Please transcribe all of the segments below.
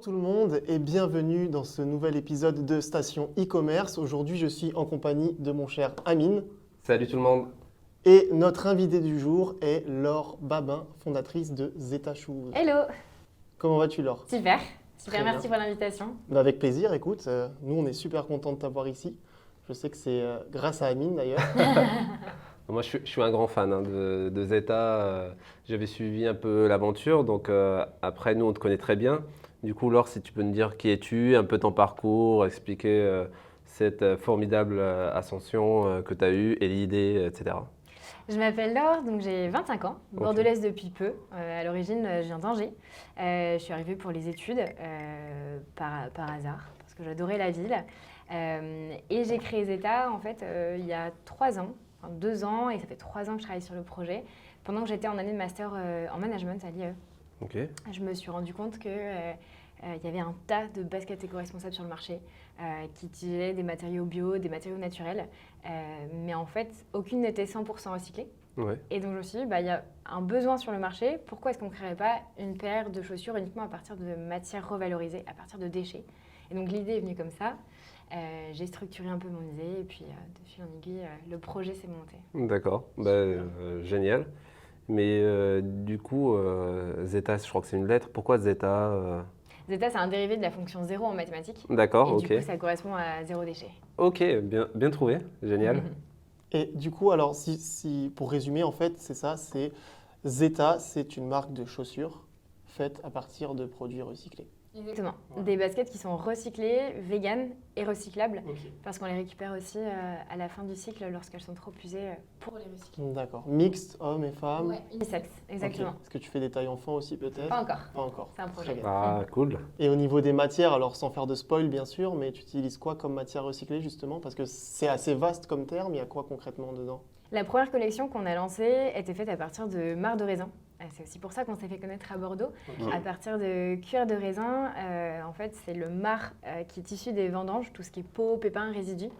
Bonjour tout le monde et bienvenue dans ce nouvel épisode de Station e-commerce. Aujourd'hui, je suis en compagnie de mon cher Amine. Salut tout le monde. Et notre invitée du jour est Laure Babin, fondatrice de Zeta Shoes. Hello. Comment vas-tu, Laure? Super, Très merci bien. pour l'invitation. Avec plaisir, écoute, nous on est super contents de t'avoir ici. Je sais que c'est grâce à Amine d'ailleurs. Moi, je suis un grand fan de Zeta. J'avais suivi un peu l'aventure, donc après, nous, on te connaît très bien. Du coup, Laure, si tu peux nous dire qui es-tu, un peu ton parcours, expliquer cette formidable ascension que tu as eue et l'idée, etc. Je m'appelle Laure, donc j'ai 25 ans, bordelaise depuis peu. À l'origine, je viens d'Angers. Je suis arrivée pour les études par hasard, parce que j'adorais la ville. Et j'ai créé Zeta, en fait, il y a 3 ans, enfin 2 ans, et ça fait 3 ans que je travaille sur le projet, pendant que j'étais en année de master en management à l'IE. Ok. Je me suis rendu compte qu'il y avait un tas de baskets éco-responsables sur le marché qui utilisaient des matériaux bio, des matériaux naturels, mais en fait, aucune n'était 100% recyclée. Ouais. Et donc je me suis dit, il y a un besoin sur le marché, pourquoi est-ce qu'on ne créerait pas une paire de chaussures uniquement à partir de matières revalorisées, à partir de déchets? Et donc l'idée est venue comme ça. J'ai structuré un peu mon idée et puis de fil en aiguille, le projet s'est monté. D'accord, génial. Mais du coup, Zeta, je crois que c'est une lettre. Pourquoi Zeta Zeta, c'est un dérivé de la fonction 0 en mathématiques. D'accord, Et ok. du coup, ça correspond à 0 déchet. Ok, bien trouvé, génial. Et du coup, alors, pour résumer, en fait, c'est ça, c'est Zeta, c'est une marque de chaussures faite à partir de produits recyclés. Exactement. Ouais. Des baskets qui sont recyclées, véganes et recyclables, Ok. parce qu'on les récupère aussi à la fin du cycle lorsqu'elles sont trop usées pour les recycler. D'accord. Mixte, hommes et femmes. Ouais, unisex, exactement. Ok. Est-ce que tu fais des tailles enfants aussi peut-être? Pas encore. Pas encore. C'est un projet. Très bien. Ah, cool. Et au niveau des matières, alors sans faire de spoil bien sûr, mais tu utilises quoi comme matière recyclée justement? Parce que c'est assez vaste comme terme, il y a quoi concrètement dedans? La première collection qu'on a lancée était faite à partir de marc de raisin. C'est aussi pour ça qu'on s'est fait connaître à Bordeaux. Ok. À partir de cuir de raisin, en fait, c'est le marc qui est issu des vendanges, tout ce qui est peau, pépins, résidus,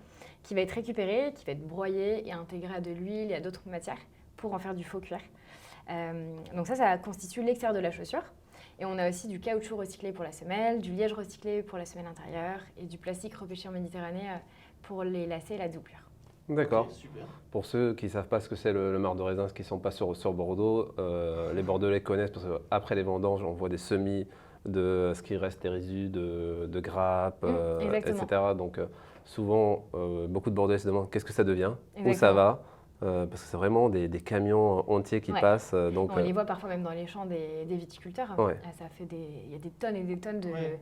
qui va être récupéré, qui va être broyé et intégré à de l'huile et à d'autres matières pour en faire du faux cuir. Donc ça constitue l'extérieur de la chaussure. Et on a aussi du caoutchouc recyclé pour la semelle, du liège recyclé pour la semelle intérieure et du plastique repêché en Méditerranée pour les lacets et la doublure. D'accord. Ok, super. Pour ceux qui ne savent pas ce que c'est le marc de raisin, qui ne sont pas sur Bordeaux, les Bordelais connaissent parce qu'après les vendanges, on voit des semis de ce qui reste des résidus de grappes, exactement. etc. Donc souvent, beaucoup de Bordelais se demandent qu'est-ce que ça devient, où ça Exactement. va, parce que c'est vraiment des camions entiers qui Ouais. passent. Donc, On les voit parfois même dans les champs des viticulteurs. Ouais. Il y a des tonnes et des tonnes Ouais.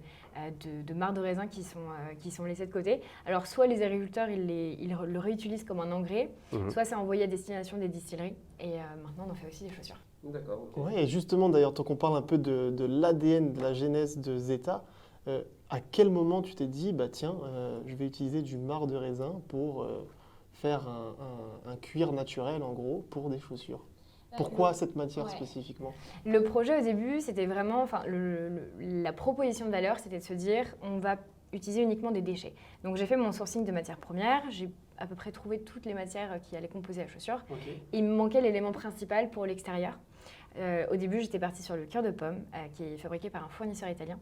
de marc de raisin qui sont laissés de côté. Alors soit les agriculteurs ils le réutilisent comme un engrais, Mhm. soit c'est envoyé à destination des distilleries. Et maintenant on en fait aussi des chaussures. D'accord. Ouais, et justement d'ailleurs, tant qu'on parle un peu de l'ADN, de la genèse de Zeta, à quel moment tu t'es dit, bah tiens, je vais utiliser du marc de raisin pour faire un cuir naturel en gros pour des chaussures? Pourquoi cette matière Ouais. spécifiquement? Le projet au début, c'était vraiment, la proposition de valeur, c'était de se dire, on va utiliser uniquement des déchets. Donc j'ai fait mon sourcing de matières premières, j'ai à peu près trouvé toutes les matières qui allaient composer la chaussure. Ok. Il me manquait l'élément principal pour l'extérieur. Au début, j'étais partie sur le cuir de pomme, qui est fabriqué par un fournisseur italien.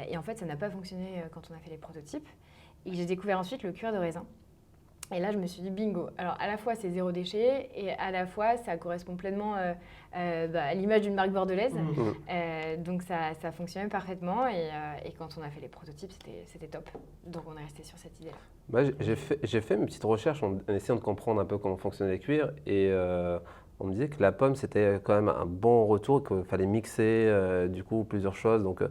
Et en fait, ça n'a pas fonctionné quand on a fait les prototypes. Et j'ai découvert ensuite le cuir de raisin. Et là, je me suis dit bingo. Alors, à la fois, c'est 0 déchet et à la fois, ça correspond pleinement à l'image d'une marque bordelaise. Donc, ça fonctionnait parfaitement. Et quand on a fait les prototypes, c'était top. Donc, on est resté sur cette idée-là. Bah, j'ai fait une petite recherche en essayant de comprendre un peu comment fonctionnait le cuir et on me disait que la pomme c'était quand même un bon retour, qu'il fallait mixer du coup plusieurs choses. Donc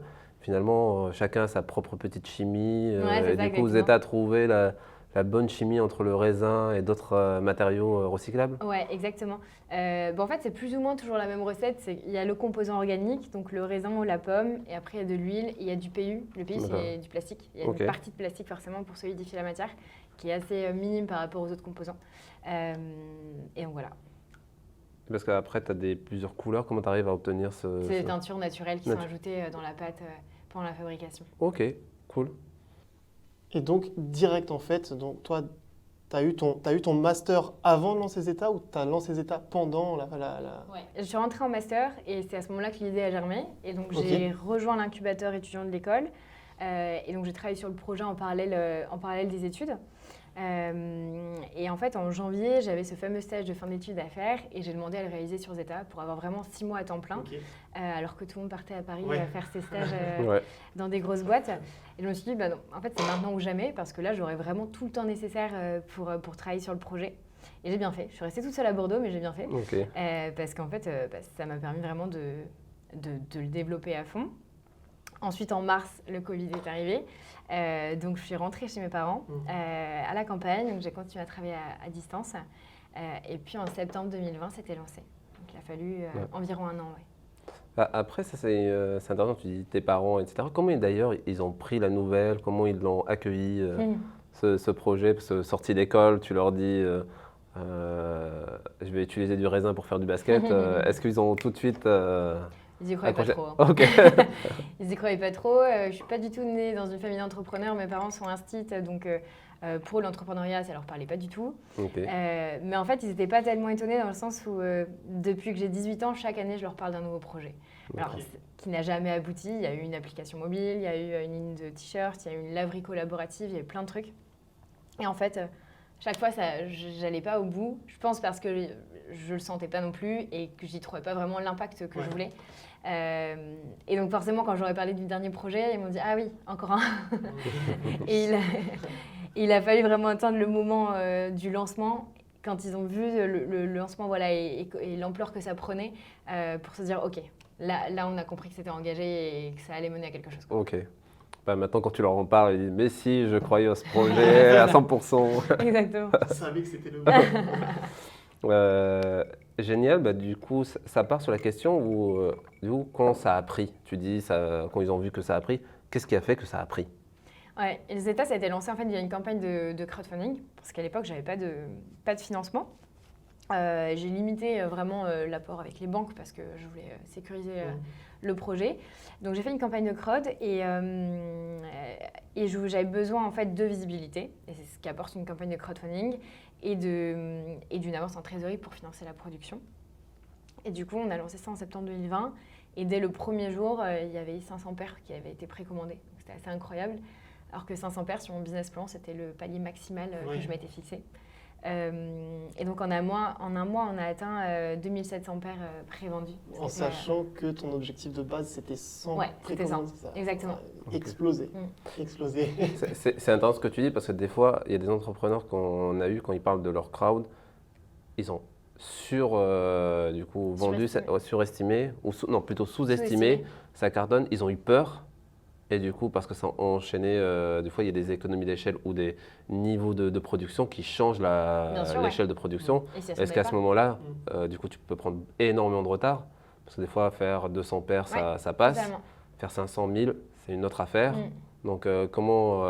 finalement chacun a sa propre petite chimie. Ouais, c'est Et ça, du coup exactement. Zeta a trouvé la bonne chimie entre le raisin et d'autres matériaux recyclables. Ouais, exactement. En fait, c'est plus ou moins toujours la même recette. Il y a le composant organique, donc le raisin ou la pomme, et après il y a de l'huile, et il y a du PU. Le PU, D'accord. c'est du plastique. Il y a Ok. une partie de plastique forcément pour solidifier la matière, qui est assez minime par rapport aux autres composants. Et donc voilà. Parce qu'après tu as plusieurs couleurs, comment tu arrives à obtenir ce... C'est des teintures naturelles qui sont Natu- ajoutées dans la pâte pendant la fabrication. Ok, cool. Et donc direct en fait, donc toi tu as eu ton master avant de lancer Zeta ou tu as lancé Zeta pendant la... Ouais. Je suis rentrée en master et c'est à ce moment-là que l'idée a germé. Et donc, j'ai rejoint l'incubateur étudiant de l'école. Et donc, j'ai travaillé sur le projet en parallèle des études. Et en fait, en janvier, j'avais ce fameux stage de fin d'études à faire et j'ai demandé à le réaliser sur Zeta pour avoir vraiment 6 mois à temps plein, alors que tout le monde partait à Paris faire ses stages dans des grosses boîtes. Et je me suis dit, bah non, en fait, c'est maintenant ou jamais parce que là, j'aurais vraiment tout le temps nécessaire pour travailler sur le projet. Et j'ai bien fait. Je suis restée toute seule à Bordeaux, mais j'ai bien fait. Parce qu'en fait, ça m'a permis vraiment de le développer à fond. Ensuite, en mars, le Covid est arrivé. Donc, je suis rentrée chez mes parents à la campagne. Donc, j'ai continué à travailler à distance. Et puis, en septembre 2020, c'était lancé. Donc, il a fallu environ un an. Après, ça c'est intéressant, tu dis tes parents, etc. Comment d'ailleurs ils ont pris la nouvelle, comment ils l'ont accueilli, ce projet, parce que sorti d'école, tu leur dis je vais utiliser du raisin pour faire du basket. Est-ce qu'ils ont tout de suite... Ils n'y croyaient pas trop. Ils n'y croyaient pas trop. Je ne suis pas du tout née dans une famille d'entrepreneurs. Mes parents sont instits, donc pour l'entrepreneuriat, ça ne leur parlait pas du tout. Mais en fait, ils n'étaient pas tellement étonnés dans le sens où depuis que j'ai 18 ans, chaque année, je leur parle d'un nouveau projet. Alors, qui n'a jamais abouti. Il y a eu une application mobile, il y a eu une ligne de t-shirts, il y a eu une laverie collaborative, il y a eu plein de trucs. Et en fait, chaque fois, je n'allais pas au bout. Je pense parce que je ne le sentais pas non plus et que j'y trouvais pas vraiment l'impact que je voulais. Et donc forcément, quand j'aurais parlé du dernier projet, ils m'ont dit « Ah oui, encore un !» Et il a fallu vraiment attendre le moment du lancement, quand ils ont vu le lancement et l'ampleur que ça prenait, pour se dire « Ok, là on a compris que c'était engagé et que ça allait mener à quelque chose. » Ok. Bah, maintenant, quand tu leur en parles, ils disent « Mais si, je croyais à ce projet à 100%. » Exactement. Je savais que c'était le Génial, bah, du coup, ça part sur la question où quand ça a pris, tu dis, quand ils ont vu que ça a pris, qu'est-ce qui a fait que ça a pris? Ouais, et Zeta, ça a été lancé en fait via une campagne de crowdfunding, parce qu'à l'époque, je n'avais pas de financement. J'ai limité vraiment l'apport avec les banques parce que je voulais sécuriser le projet. Donc j'ai fait une campagne de crowd et j'avais besoin en fait de visibilité, et c'est ce qu'apporte une campagne de crowdfunding, et d'une avance en trésorerie pour financer la production. Et du coup, on a lancé ça en septembre 2020 et dès le premier jour, il y avait 500 paires qui avaient été précommandées. C'était assez incroyable, alors que 500 paires sur mon business plan, c'était le palier maximal que je m'étais fixé. Et donc en un mois, on a atteint 2700 paires prévendues. En sachant que ton objectif de base, c'était 100 précommandes. C'était 100, exactement. Explosé. Explosé. C'est intéressant ce que tu dis, parce que des fois, il y a des entrepreneurs qu'on a eu quand ils parlent de leur crowd, ils ont vendu, surestimé, ou plutôt sous-estimé, ça cartonne, ils ont eu peur. Et du coup, parce que ça a enchaîné, des fois, il y a des économies d'échelle ou des niveaux de production qui changent l'échelle de production. Est-ce qu'à ce moment-là, du coup, tu peux prendre énormément de retard? Parce que des fois, faire 200 paires, ça passe. Totalement. Faire 500 000, c'est une autre affaire. Donc, comment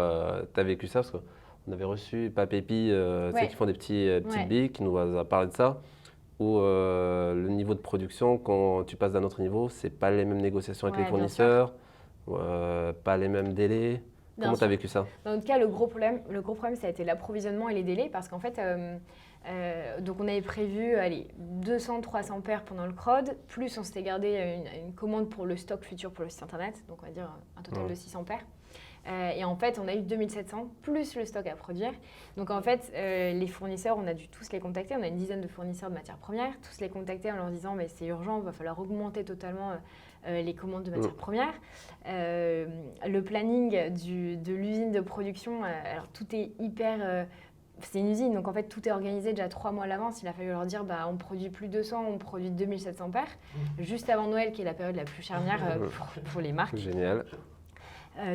tu as vécu ça? Parce qu'on avait reçu Papépi, qui font des petites billes, qui nous a parlé de ça. Où le niveau de production, quand tu passes d'un autre niveau, ce n'est pas les mêmes négociations avec les fournisseurs. Pas les mêmes délais. Comment tu as vécu ça? Dans notre cas, le gros problème, ça a été l'approvisionnement et les délais, parce qu'en fait, donc on avait prévu 200-300 paires pendant le crowd, plus on s'était gardé une commande pour le stock futur pour le site internet, donc on va dire un total de 600 paires. Et en fait, on a eu 2700 plus le stock à produire. Donc en fait, les fournisseurs, on a dû tous les contacter. On a une dizaine de fournisseurs de matières premières, tous les contacter en leur disant mais c'est urgent, il va falloir augmenter totalement les commandes de matières premières. Le planning de l'usine de production, alors tout est hyper... c'est une usine, donc en fait tout est organisé déjà 3 mois à l'avance. Il a fallu leur dire on produit plus de 200, on produit 2700 paires, juste avant Noël qui est la période la plus charnière pour les marques. Génial.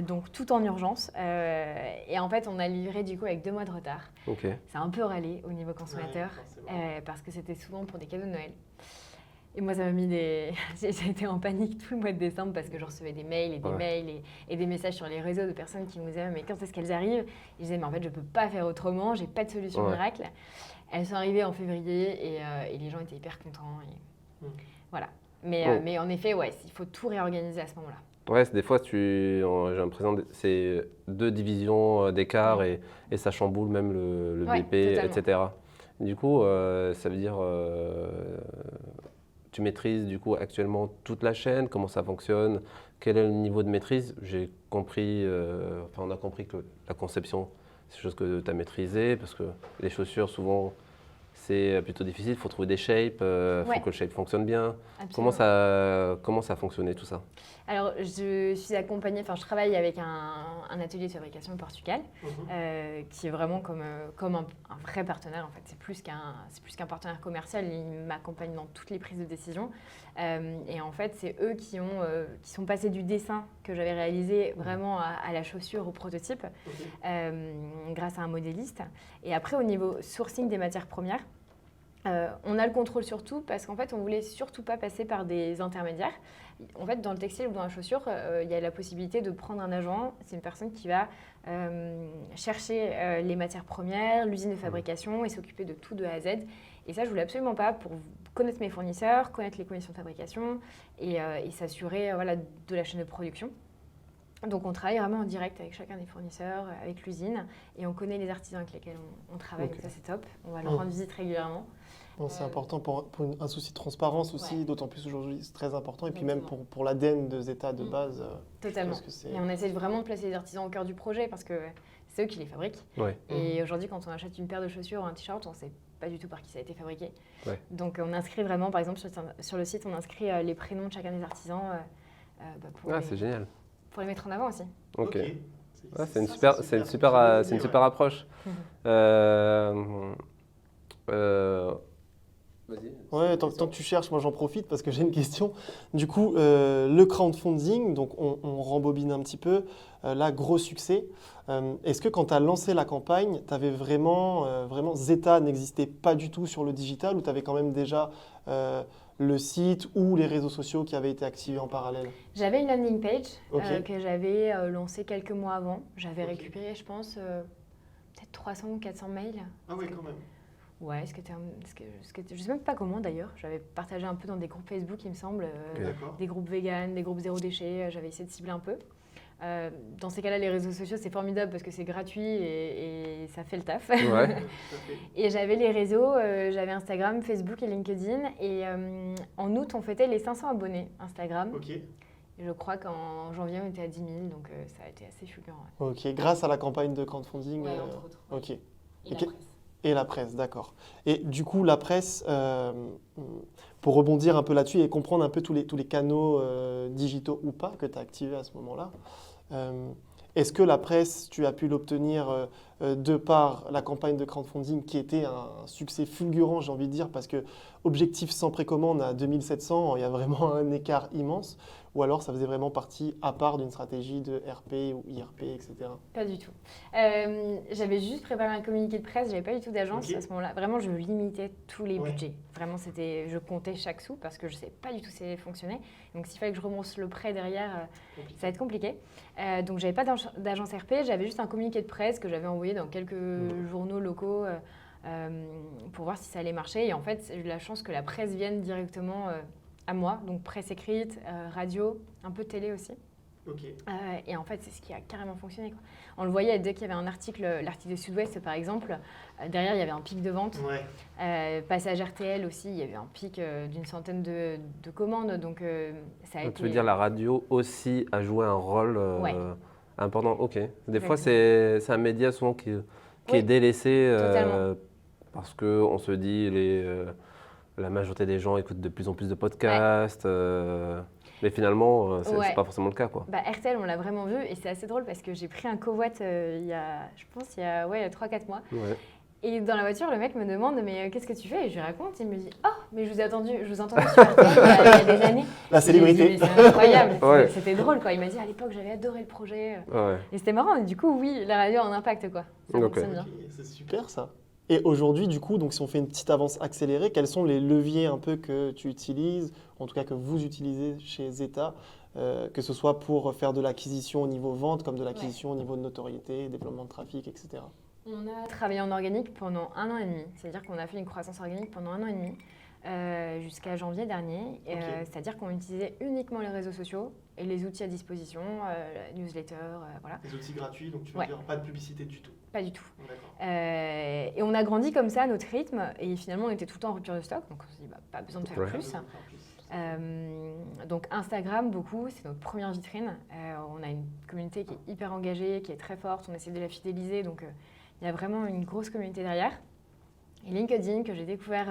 Donc tout en urgence. Et en fait, on a livré du coup avec 2 mois de retard. C'est un peu râlé au niveau consommateur parce que c'était souvent pour des cadeaux de Noël. Et moi, ça m'a mis j'ai été en panique tout le mois de décembre parce que je recevais des mails et des mails et des messages sur les réseaux de personnes qui me disaient mais quand est-ce qu'elles arrivent? Et je disais mais en fait, je ne peux pas faire autrement, j'ai pas de solution miracle. Elles sont arrivées en février et les gens étaient hyper contents. Et... Voilà. Mais en effet, il faut tout réorganiser à ce moment-là. Ouais, des fois, j'ai l'impression que c'est 2 divisions d'écart et ça chamboule même le Ouais, BP, totalement. etc. Du coup, ça veut dire tu maîtrises du coup actuellement toute la chaîne, comment ça fonctionne, quel est le niveau de maîtrise. J'ai compris, on a compris que la conception, c'est quelque chose que tu as maîtrisé parce que les chaussures, souvent, c'est plutôt difficile. Il faut trouver des shapes, il faut Ouais. que le shape fonctionne bien. Absolument. Comment ça a fonctionné tout ça? Alors, je suis accompagnée, je travaille avec un atelier de fabrication au Portugal, qui est vraiment comme un vrai partenaire en fait. C'est plus qu'un partenaire commercial, il m'accompagne dans toutes les prises de décision. Et en fait, c'est eux qui sont passés du dessin que j'avais réalisé vraiment à la chaussure, au prototype, grâce à un modéliste. Et après, au niveau sourcing des matières premières, on a le contrôle sur tout parce qu'en fait, on voulait surtout pas passer par des intermédiaires. En fait, dans le textile ou dans la chaussure, il y a la possibilité de prendre un agent. C'est une personne qui va chercher les matières premières, l'usine de fabrication et s'occuper de tout de A à Z. Et ça, je voulais absolument pas pour connaître mes fournisseurs, connaître les conditions de fabrication et s'assurer de la chaîne de production. Donc on travaille vraiment en direct avec chacun des fournisseurs, avec l'usine, et on connaît les artisans avec lesquels on travaille, donc ça c'est top. On va leur rendre visite régulièrement. Bon, c'est important pour un souci de transparence aussi, d'autant plus aujourd'hui, c'est très important. Et puis Exactement. même pour l'ADN de Zeta de base. Totalement. Je pense que Et on essaie vraiment de placer les artisans au cœur du projet parce que c'est eux qui les fabriquent. Ouais. Et aujourd'hui, quand on achète une paire de chaussures ou un t-shirt, on ne sait pas du tout par qui ça a été fabriqué. Ouais. Donc on inscrit vraiment, par exemple, sur le site, on inscrit les prénoms de chacun des artisans C'est génial. pour les mettre en avant aussi. Ok. Ah, c'est une super approche. Vas-y. Ouais, tant que tu cherches, moi j'en profite parce que j'ai une question. Du coup, le crowdfunding, donc on rembobine un petit peu, là, gros succès. Est-ce que quand tu as lancé la campagne, tu avais vraiment Zeta n'existait pas du tout sur le digital ou tu avais quand même déjà le site ou les réseaux sociaux qui avaient été activés en parallèle? J'avais une landing page Ok. que j'avais lancée quelques mois avant. J'avais récupéré, je pense, peut-être 300 ou 400 mails. Ah oui, quand même. Ouais, je ne sais même pas comment d'ailleurs. J'avais partagé un peu dans des groupes Facebook, il me semble, D'accord. des groupes vegan, des groupes zéro déchet. J'avais essayé de cibler un peu. Dans ces cas-là, les réseaux sociaux, c'est formidable parce que c'est gratuit et ça fait le taf. Ouais. Et j'avais les réseaux, j'avais Instagram, Facebook et LinkedIn. Et en août, on fêtait les 500 abonnés Instagram. Ok. Et je crois qu'en janvier, on était à 10 000, donc ça a été assez fulgurant. Ok, grâce à la campagne de crowdfunding. Ouais, entre autres. Ok. Et la Ok. presse. Et la presse, d'accord. Et du coup, la presse, pour rebondir un peu là-dessus et comprendre un peu tous les canaux digitaux ou pas que tu as activés à ce moment-là, est-ce que la presse, tu as pu l'obtenir de par la campagne de crowdfunding qui était un succès fulgurant, j'ai envie de dire, parce que objectif sans précommande à 2700, il y a vraiment un écart immense, ou alors ça faisait vraiment partie à part d'une stratégie de RP ou IRP, etc. Pas du tout. J'avais juste préparé un communiqué de presse, j'avais pas du tout d'agence à ce moment-là. Vraiment, je limitais tous les budgets. Vraiment, je comptais chaque sou parce que je sais pas du tout si ça allait fonctionner. Donc, s'il fallait que je rembourse le prêt derrière, ça va être compliqué. Donc, j'avais pas d'agence RP, j'avais juste un communiqué de presse que j'avais envoyé dans quelques journaux locaux pour voir si ça allait marcher. Et en fait, j'ai eu la chance que la presse vienne directement à moi, donc presse écrite, radio, un peu télé aussi. Et en fait, c'est ce qui a carrément fonctionné, quoi. On le voyait dès qu'il y avait un article, l'article de Sud-Ouest par exemple, derrière il y avait un pic de vente. Passage RTL aussi, il y avait un pic d'une centaine de commandes. Donc ça a été... Tu veux dire la radio aussi a joué un rôle important? Ok. Des fois, c'est un média souvent qui est délaissé parce qu'on se dit la majorité des gens écoutent de plus en plus de podcasts. Mais finalement, c'est pas forcément le cas, quoi. RTL, on l'a vraiment vu et c'est assez drôle parce que j'ai pris un covoit il y a 3-4 mois. Ouais. Et dans la voiture, le mec me demande « Mais qu'est-ce que tu fais ?» Et je lui raconte, il me dit « Oh, mais je vous ai entendu sur RTL il y a des années. » La célébrité. C'est incroyable, c'était drôle, quoi. Il m'a dit « À l'époque, j'avais adoré le projet. » Et c'était marrant, et du coup, oui, la radio a un impact, quoi. Ça fonctionne bien. C'est super, ça. Et aujourd'hui, du coup, donc si on fait une petite avance accélérée, quels sont les leviers un peu que tu utilises, en tout cas que vous utilisez chez Zeta, que ce soit pour faire de l'acquisition au niveau vente, comme de l'acquisition au niveau de notoriété, développement de trafic, etc. On a travaillé en organique pendant 1 an et demi. C'est-à-dire qu'on a fait une croissance organique pendant 1 an et demi. jusqu'à janvier dernier. Ok. C'est-à-dire qu'on utilisait uniquement les réseaux sociaux et les outils à disposition, la newsletter, voilà. Des outils gratuits, donc tu veux Ouais. dire pas de publicité du tout. Pas du tout. D'accord. Et on a grandi comme ça à notre rythme et finalement on était tout le temps en rupture de stock, donc on s'est dit pas besoin de faire Ouais. plus. Donc Instagram, beaucoup, c'est notre première vitrine. On a une communauté qui est hyper engagée, qui est très forte, on essaie de la fidéliser, donc il y a vraiment une grosse communauté derrière. Et LinkedIn, que j'ai découvert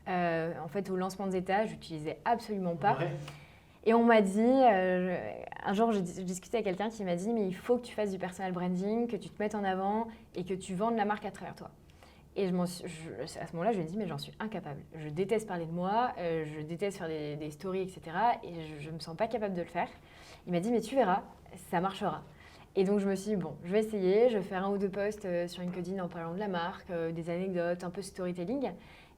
en fait au lancement de Zeta, je n'utilisais absolument pas. Ouais. Et on m'a dit, un jour je discutais avec quelqu'un qui m'a dit, mais il faut que tu fasses du personal branding, que tu te mettes en avant et que tu vendes la marque à travers toi. Et à ce moment-là, je lui ai dit, mais j'en suis incapable. Je déteste parler de moi, je déteste faire des stories, etc. Et je ne me sens pas capable de le faire. Il m'a dit, mais tu verras, ça marchera. Et donc, je me suis dit, bon, je vais essayer, je vais faire 1 ou 2 posts sur LinkedIn en parlant de la marque, des anecdotes, un peu storytelling.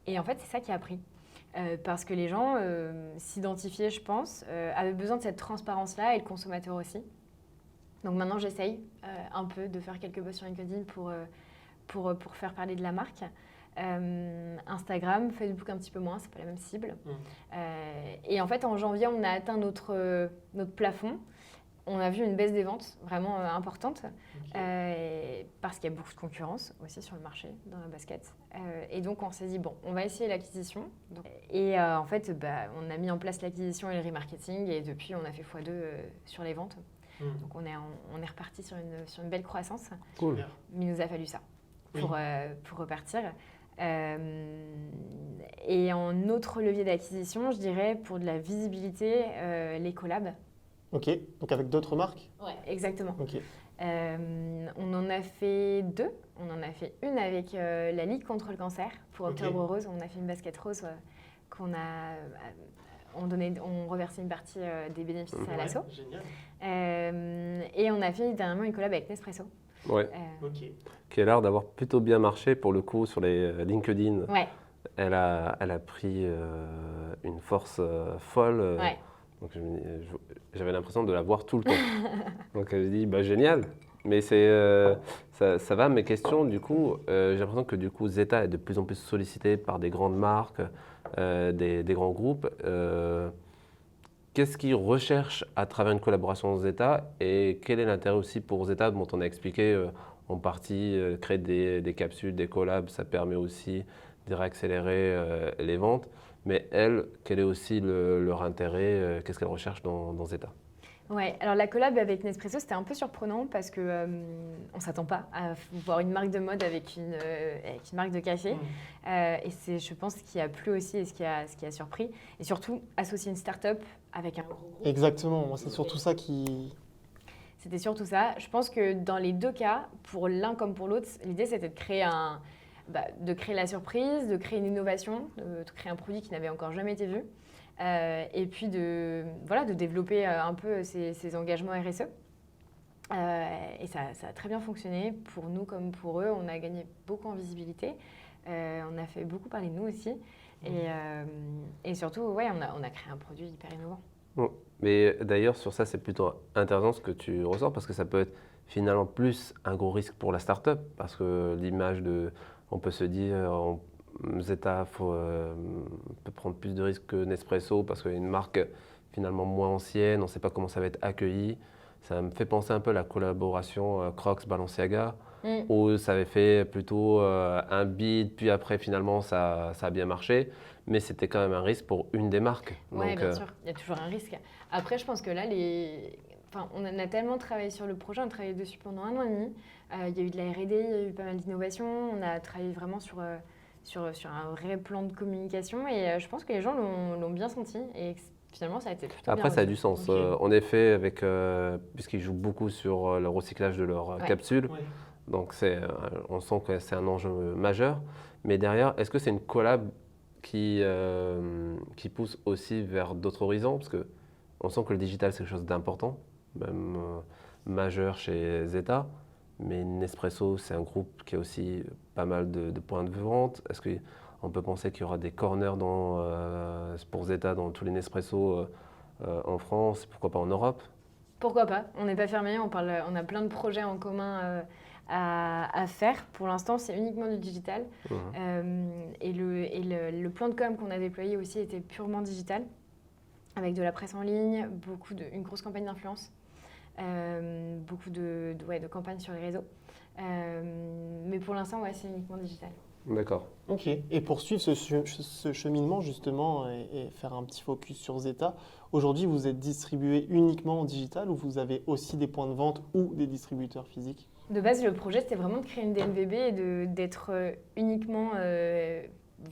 Et en fait, c'est ça qui a pris. Parce que les gens s'identifiaient, je pense, avaient besoin de cette transparence-là et le consommateur aussi. Donc maintenant, j'essaye un peu de faire quelques posts sur LinkedIn pour faire parler de la marque. Instagram, Facebook un petit peu moins, c'est pas la même cible. Et en fait, en janvier, on a atteint notre plafond. On a vu une baisse des ventes vraiment importante parce qu'il y a beaucoup de concurrence aussi sur le marché dans la basket. Et donc, on s'est dit, bon, on va essayer l'acquisition. Et en fait, on a mis en place l'acquisition et le remarketing et depuis, on a fait x2 sur les ventes. Donc, on est reparti sur une belle croissance. Cool. Super. Mais il nous a fallu ça pour repartir. Et en autre levier d'acquisition, je dirais pour de la visibilité, les collabs. Ok, donc avec d'autres marques. Ouais, exactement. Ok. On en a fait 2. On en a fait une avec la Ligue contre le cancer pour Octobre Rose. On a fait une basket rose on reversait une partie des bénéfices à l'asso. Génial. Et on a fait dernièrement une collab avec Nespresso. Ouais. Ok. Qui a l'air d'avoir plutôt bien marché pour le coup sur les LinkedIn. Ouais, Elle a pris une force folle. ouais. Donc j'avais l'impression de la voir tout le temps. Donc j'ai dit, génial. Mais ça va, mes questions, du coup, j'ai l'impression que du coup Zeta est de plus en plus sollicité par des grandes marques, des grands groupes. Qu'est-ce qu'ils recherchent à travers une collaboration Zeta et quel est l'intérêt aussi pour Zeta, dont on a expliqué en partie, créer des capsules, des collabs, ça permet aussi de réaccélérer les ventes. Mais elles, quel est aussi leur intérêt, qu'est-ce qu'elles recherchent dans Zeta? Ouais, alors la collab avec Nespresso, c'était un peu surprenant parce qu'on ne s'attend pas à voir une marque de mode avec une marque de café. Et c'est, je pense, ce qui a plu aussi et ce qui a surpris. Et surtout, associer une start-up avec un gros groupe. Exactement, moi c'est surtout ça qui... C'était surtout ça. Je pense que dans les 2 cas, pour l'un comme pour l'autre, l'idée c'était de créer de créer la surprise, de créer une innovation, de créer un produit qui n'avait encore jamais été vu. Et puis de développer un peu ces engagements RSE. Et ça a très bien fonctionné pour nous comme pour eux. On a gagné beaucoup en visibilité. On a fait beaucoup parler de nous aussi. Et surtout, ouais, on a créé un produit hyper innovant. Bon. Mais d'ailleurs, sur ça, c'est plutôt intéressant ce que tu ressors parce que ça peut être finalement plus un gros risque pour la start-up parce que l'image on peut se dire, Zeta peut prendre plus de risques que Nespresso parce qu'il y a une marque finalement moins ancienne, on ne sait pas comment ça va être accueilli. Ça me fait penser un peu à la collaboration Crocs-Balenciaga où ça avait fait plutôt un bid, puis après finalement ça a bien marché, mais c'était quand même un risque pour une des marques. Oui, bien sûr, il y a toujours un risque. Après, je pense que là, on a tellement travaillé sur le projet, on a travaillé dessus pendant 1 an et demi. Il y a eu de la R&D, il y a eu pas mal d'innovations, on a travaillé vraiment sur un vrai plan de communication et je pense que les gens l'ont bien senti et finalement ça a été plutôt Après bien ça a reçu. du sens, Ok. en effet, puisqu'ils jouent beaucoup sur le recyclage de leurs capsules, Ouais. donc on sent que c'est un enjeu majeur, mais derrière, est-ce que c'est une collab qui pousse aussi vers d'autres horizons, parce qu'on sent que le digital c'est quelque chose d'important, même majeur chez Zeta, mais Nespresso c'est un groupe qui a aussi pas mal de points de vente. Est-ce qu'on peut penser qu'il y aura des corners pour Zeta dans tous les Nespresso en France, pourquoi pas en Europe? Pourquoi pas? On n'est pas fermé, on a plein de projets en commun à faire. Pour l'instant, c'est uniquement du digital. Et le plan de com qu'on a déployé aussi était purement digital, avec de la presse en ligne, une grosse campagne d'influence, beaucoup de campagnes sur les réseaux. Mais pour l'instant, ouais, c'est uniquement digital. D'accord. Ok. Et pour suivre ce cheminement justement et faire un petit focus sur Zeta, aujourd'hui vous êtes distribué uniquement en digital ou vous avez aussi des points de vente ou des distributeurs physiques? De base, le projet, c'était vraiment de créer une DNVB et d'être uniquement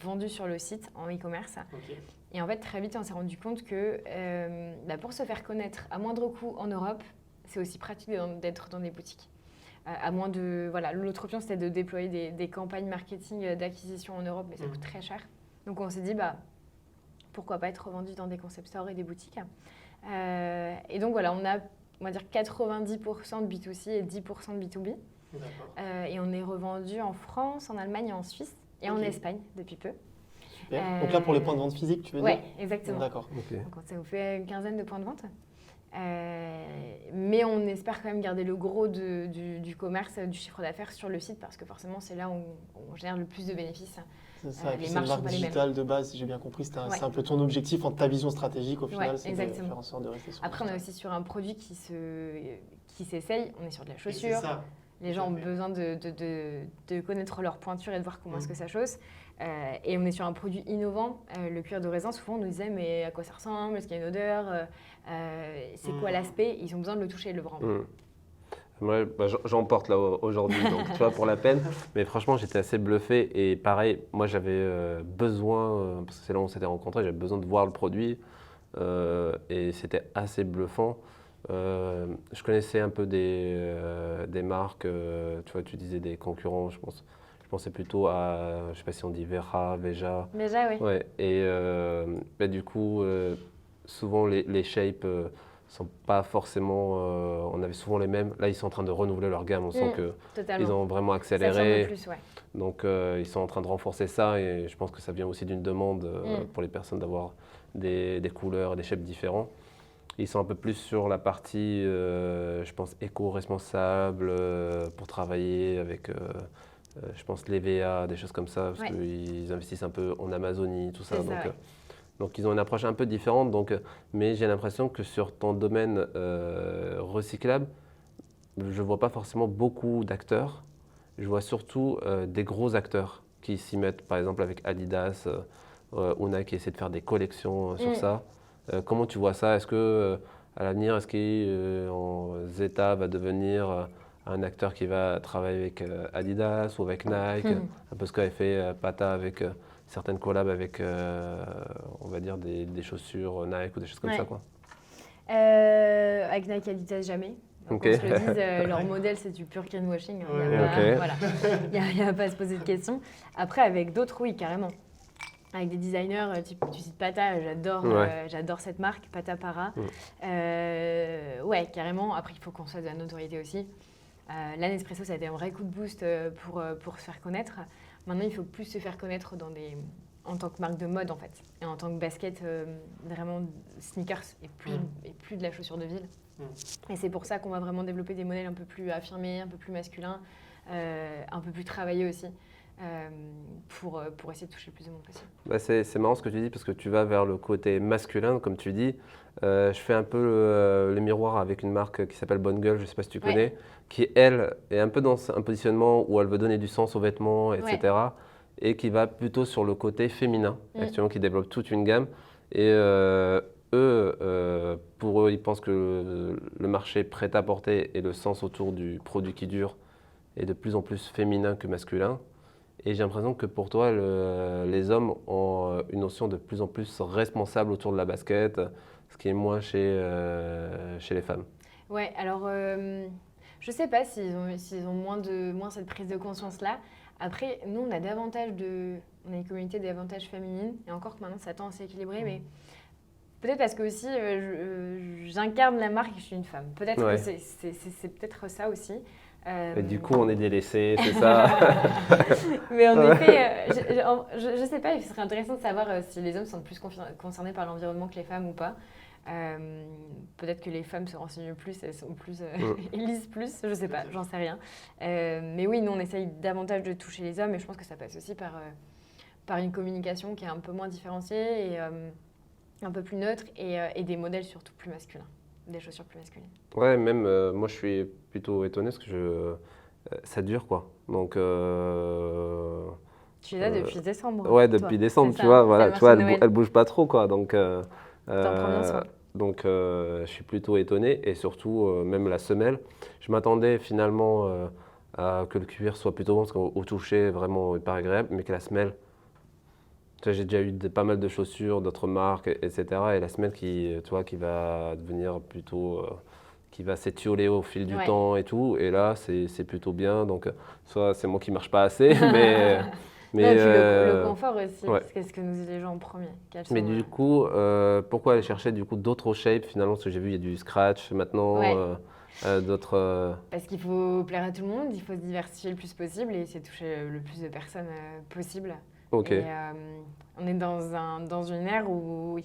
vendu sur le site en e-commerce. Ok. Et en fait, très vite, on s'est rendu compte que pour se faire connaître à moindre coût en Europe, c'est aussi pratique d'être dans des boutiques. L'autre option, c'était de déployer des campagnes marketing d'acquisition en Europe, mais ça coûte très cher. Donc, on s'est dit, pourquoi pas être vendu dans des concept stores et des boutiques. Et donc, voilà, on va dire 90% de B2C et 10% de B2B. Et on est revendu en France, en Allemagne et en Suisse et en Espagne depuis peu. Super. Donc là, pour les points de vente physiques, tu veux dire? Oui, exactement. D'accord. Ok. Donc, ça vous fait une quinzaine de points de vente. Mais on espère quand même garder le gros du commerce, du chiffre d'affaires sur le site parce que forcément, c'est là où on génère le plus de bénéfices. C'est ça, et puis les c'est marges une sont marque pas les mêmes. digitale de base, si j'ai bien compris, c'est un peu ton objectif, ta vision stratégique au final, c'est de exactement. faire en sorte de rester sur Après, le on est digital. aussi sur un produit qui s'essaye, on est sur de la Et chaussure. c'est ça. Les gens ont besoin de connaître leur pointure et de voir comment est-ce que ça chausse. Et on est sur un produit innovant. Le cuir de raisin, souvent, on nous disait mais à quoi ça ressemble? Est-ce qu'il y a une odeur? C'est quoi l'aspect? Ils ont besoin de le toucher et de le prendre. Moi, j'en porte là aujourd'hui, donc tu vois, pour la peine. Mais franchement, j'étais assez bluffé. Et pareil, moi, j'avais besoin, parce que c'est là où on s'était rencontrés, j'avais besoin de voir le produit. Et c'était assez bluffant. Je connaissais un peu des marques, tu vois, tu disais des concurrents, je pensais plutôt à, je sais pas si on dit Vera, Veja. Déjà, oui. Ouais, et du coup, souvent les shapes sont pas forcément. On avait souvent les mêmes. Là, ils sont en train de renouveler leur gamme. On sent Totalement. qu'ils ont vraiment Ça tire accéléré. de plus, ouais. Donc, ils sont en train de renforcer ça et je pense que ça vient aussi d'une demande pour les personnes d'avoir des couleurs et des shapes différents. Ils sont un peu plus sur la partie, je pense, éco-responsable pour travailler avec, je pense, l'EVA, des choses comme ça, parce qu'ils investissent un peu en Amazonie, tout ça. C'est ça, Donc, ils ont une approche un peu différente. Mais j'ai l'impression que sur ton domaine recyclable, je ne vois pas forcément beaucoup d'acteurs. Je vois surtout des gros acteurs qui s'y mettent, par exemple avec Adidas, ou Nike qui essaie de faire des collections sur ça. Comment tu vois ça? Est-ce que à l'avenir, est-ce que Zeta va devenir un acteur qui va travailler avec Adidas ou avec Nike, un peu ce qu'avait fait Pata avec certaines collabs avec, on va dire, des chaussures Nike ou des choses comme ça, quoi. Avec Nike et Adidas, jamais. Donc, on se le dise, leur modèle, c'est du pur greenwashing. Il n'y a pas à se poser de questions. Après, avec d'autres, oui, carrément. Avec des designers, tu cites Pata, j'adore cette marque, Pata Para. Ouais, carrément. Après, il faut qu'on soit de la notoriété aussi. Là, Nespresso, ça a été un vrai coup de boost pour se faire connaître. Maintenant, il faut plus se faire connaître en tant que marque de mode, en fait. Et en tant que basket, vraiment sneakers et plus de la chaussure de ville. Et c'est pour ça qu'on va vraiment développer des modèles un peu plus affirmés, un peu plus masculins, un peu plus travaillés aussi. Pour essayer de toucher le plus de monde possible. C'est marrant ce que tu dis parce que tu vas vers le côté masculin, comme tu dis. Je fais un peu le miroir avec une marque qui s'appelle Bonne Gueule, je ne sais pas si tu connais, qui elle est un peu dans un positionnement où elle veut donner du sens aux vêtements, etc. Et qui va plutôt sur le côté féminin, actuellement, qui développe toute une gamme. Et pour eux, ils pensent que le marché prêt-à-porter et le sens autour du produit qui dure est de plus en plus féminin que masculin. Et j'ai l'impression que pour toi, les hommes ont une notion de plus en plus responsable autour de la basket, ce qui est moins chez les femmes. Ouais, alors je ne sais pas s'ils ont moins cette prise de conscience-là. Après, nous, on a une communauté davantage féminine, et encore que maintenant, ça tend à s'équilibrer, mais peut-être parce que aussi, j'incarne la marque et je suis une femme. Peut-être que c'est peut-être ça aussi. Et du coup, on est délaissés, c'est ça. Mais en effet, je ne sais pas, il serait intéressant de savoir si les hommes sont plus concernés par l'environnement que les femmes ou pas. Peut-être que les femmes se renseignent plus, elles sont plus, elles lisent plus, je sais pas, j'en sais rien. Mais oui, nous on essaye davantage de toucher les hommes et je pense que ça passe aussi par une communication qui est un peu moins différenciée et un peu plus neutre et des modèles surtout plus masculins, des chaussures plus masculines. Ouais, même moi je suis plutôt étonné parce que ça dure quoi. Donc Tu les as depuis décembre. ouais, toi. depuis décembre, C'est tu ça, vois, c'est voilà, le tu vois, marché de Noël. elle bouge pas trop quoi. Donc T'en prends bien soin. je suis plutôt étonné et surtout même la semelle, je m'attendais finalement à que le cuir soit plutôt bon parce qu'au toucher vraiment hyper agréable, mais que la semelle, tu vois, j'ai déjà eu pas mal de chaussures d'autres marques, etc. Et la semelle qui, tu vois, qui va devenir plutôt, qui va s'étioler au fil du Ouais. temps et tout. Et là, c'est plutôt bien. Donc, soit c'est moi qui marche pas assez, mais, Non, et puis le euh, confort aussi, ouais. parce que c'est ce que nous disent les gens en premier. Mais du coup, pourquoi aller chercher du coup d'autres shapes finalement? Parce que j'ai vu, il y a du scratch maintenant, Ouais. d'autres. Parce qu'il faut plaire à tout le monde, il faut se diversifier le plus possible et essayer de toucher le plus de personnes possible. Ok. Et on est dans une ère où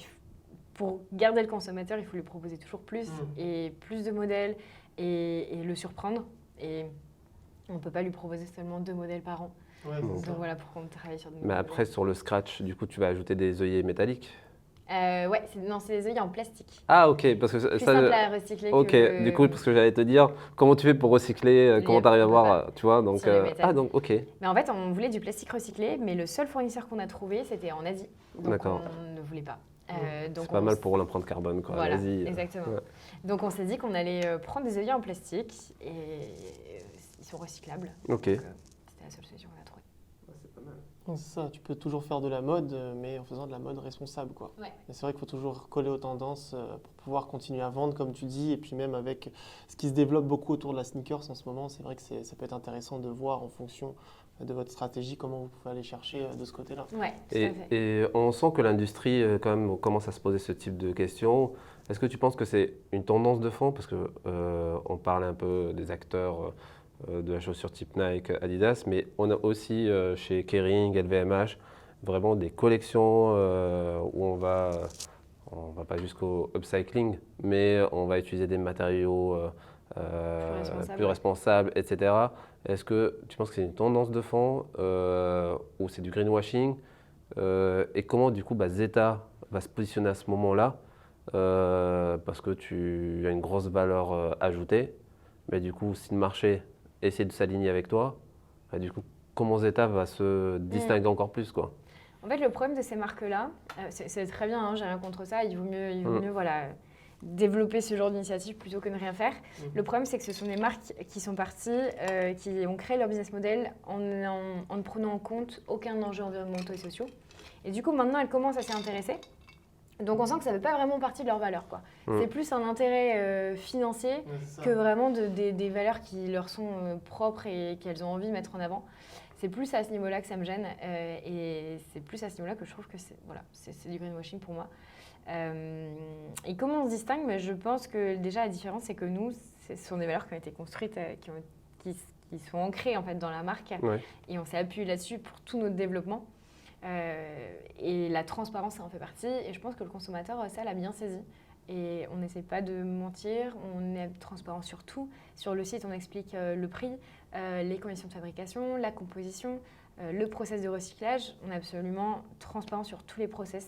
pour garder le consommateur, il faut lui proposer toujours plus et plus de modèles et le surprendre. Et on ne peut pas lui proposer seulement 2 modèles par an. Ouais, Bon. c'est ça. Donc voilà pourquoi on travaille sur de nouveaux Mais après, modèles. sur le scratch, du coup, tu vas ajouter des œillets métalliques. Ouais, c'est des œillets en plastique. Ah, ok, parce que Plus simple à recycler ok, que... du coup, parce que j'allais te dire, comment tu fais pour recycler, comment tu arrives à on peut voir, pas. tu vois, donc, Sur les métals. donc, ok, Mais en fait, on voulait du plastique recyclé, mais le seul fournisseur qu'on a trouvé, c'était en Asie. Donc D'accord. on ne voulait pas. C'est Donc pas mal pour l'empreinte carbone, quoi, Voilà, vas-y. exactement. Ouais. Donc on s'est dit qu'on allait prendre des œillets en plastique et ils sont recyclables. Ok. Donc, c'était la seule solution qu'on a trouvée. C'est ça, tu peux toujours faire de la mode, mais en faisant de la mode responsable, quoi. Ouais. Et c'est vrai qu'il faut toujours coller aux tendances pour pouvoir continuer à vendre, comme tu dis, et puis même avec ce qui se développe beaucoup autour de la sneakers en ce moment, c'est vrai que ça peut être intéressant de voir en fonction de votre stratégie comment vous pouvez aller chercher de ce côté-là. Ouais, tout à fait. Et on sent que l'industrie, quand même, commence à se poser ce type de questions. Est-ce que tu penses que c'est une tendance de fond? Parce que on parlait un peu des acteurs de la chaussure type Nike, Adidas, mais on a aussi chez Kering, LVMH, vraiment des collections où on va pas jusqu'au upcycling, mais on va utiliser des matériaux plus responsables, etc. Est-ce que tu penses que c'est une tendance de fond ou c'est du greenwashing? Et comment du coup Zeta va se positionner à ce moment-là? Parce que tu as une grosse valeur ajoutée, mais du coup si le marché essaie de s'aligner avec toi, du coup comment Zeta va se distinguer encore plus, quoi? En fait, le problème de ces marques-là, c'est très bien, hein, j'ai rien contre ça, il vaut mieux voilà, développer ce genre d'initiative plutôt que de rien faire. Le problème, c'est que ce sont des marques qui sont parties, qui ont créé leur business model en ne prenant en compte aucun enjeu environnementaux et sociaux. Et du coup, maintenant, elles commencent à s'y intéresser. Donc on sent que ça ne fait pas vraiment partie de leurs valeurs, quoi. C'est plus un intérêt financier que vraiment des valeurs qui leur sont propres et qu'elles ont envie de mettre en avant. C'est plus à ce niveau-là que ça me gêne et c'est plus à ce niveau-là que je trouve que c'est du greenwashing pour moi. Et comment on se distingue? Mais je pense que déjà la différence, c'est que nous, ce sont des valeurs qui ont été construites, qui sont ancrées en fait, dans la marque et on s'est appuyé là-dessus pour tout notre développement. Et la transparence, ça en fait partie. Et je pense que le consommateur, ça, l'a bien saisi. Et on n'essaie pas de mentir, on est transparent sur tout. Sur le site, on explique le prix, les conditions de fabrication, la composition, le process de recyclage. On est absolument transparent sur tous les process.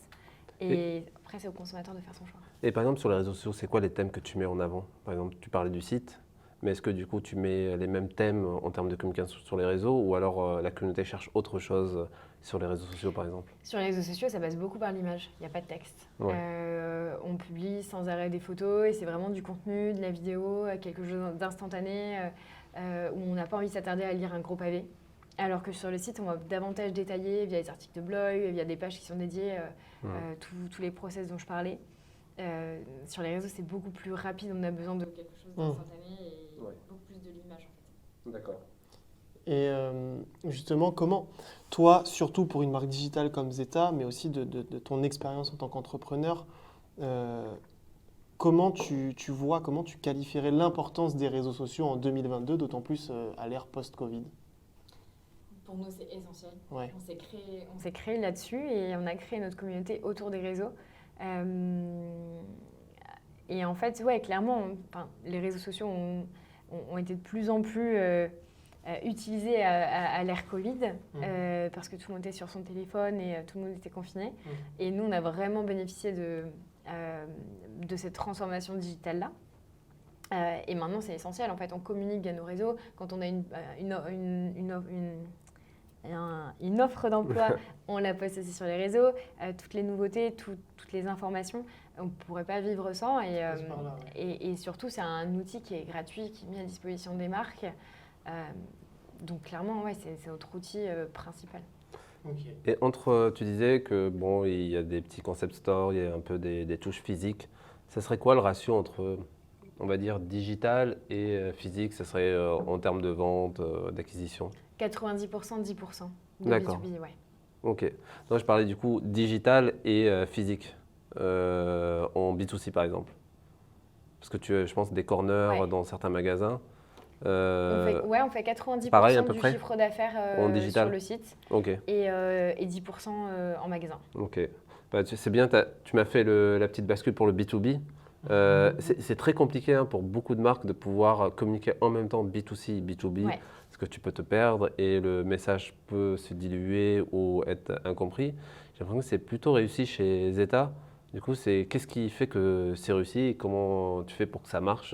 Et après, c'est au consommateur de faire son choix. Et par exemple, sur les réseaux sociaux, c'est quoi les thèmes que tu mets en avant? Par exemple, tu parlais du site, mais est-ce que du coup, tu mets les mêmes thèmes en termes de communication sur les réseaux ou alors la communauté cherche autre chose sur les réseaux sociaux, par exemple? Sur les réseaux sociaux, ça passe beaucoup par l'image. Il n'y a pas de texte. Ouais. On publie sans arrêt des photos et c'est vraiment du contenu, de la vidéo, quelque chose d'instantané où on n'a pas envie de s'attarder à lire un gros pavé. Alors que sur le site, on va davantage détailler via les articles de blog, via des pages qui sont dédiées tous les process dont je parlais. Sur les réseaux, c'est beaucoup plus rapide. On a besoin de quelque chose d'instantané et beaucoup plus de l'image. En fait. D'accord. Et justement, comment, toi, surtout pour une marque digitale comme Zeta, mais aussi de ton expérience en tant qu'entrepreneur, comment tu vois, comment tu qualifierais l'importance des réseaux sociaux en 2022, d'autant plus à l'ère post-Covid? Pour nous, c'est essentiel. Ouais. On s'est créé là-dessus et on a créé notre communauté autour des réseaux. Et en fait, ouais, clairement, les réseaux sociaux ont été de plus en plus utilisés à l'ère Covid, parce que tout le monde était sur son téléphone et tout le monde était confiné. Et nous, on a vraiment bénéficié de cette transformation digitale-là. Et maintenant, c'est essentiel. En fait, on communique via nos réseaux. Quand on a une offre d'emploi, on la poste aussi sur les réseaux. Toutes les nouveautés, toutes les informations, on ne pourrait pas vivre sans. Et surtout, c'est un outil qui est gratuit, qui est mis à disposition des marques. Donc clairement, ouais, c'est notre outil principal. Okay. Et tu disais que bon, il y a des petits concept stores, il y a un peu des touches physiques. Ça serait quoi le ratio entre, on va dire, digital et physique? Ça serait en termes de vente, d'acquisition? 90%, 10% de D'accord. B2B, ouais. Ok. Non, je parlais du coup digital et physique, en B2C par exemple. Parce que tu as, je pense, des corners dans certains magasins. On fait 90% pareil, à peu du près chiffre d'affaires sur le site et 10% en magasin. Ok. Bah, c'est bien, tu m'as fait la petite bascule pour le B2B. C'est très compliqué pour beaucoup de marques de pouvoir communiquer en même temps B2C et B2B, parce que tu peux te perdre et le message peut se diluer ou être incompris. J'ai l'impression que c'est plutôt réussi chez Zeta. Du coup, qu'est-ce qui fait que c'est réussi et comment tu fais pour que ça marche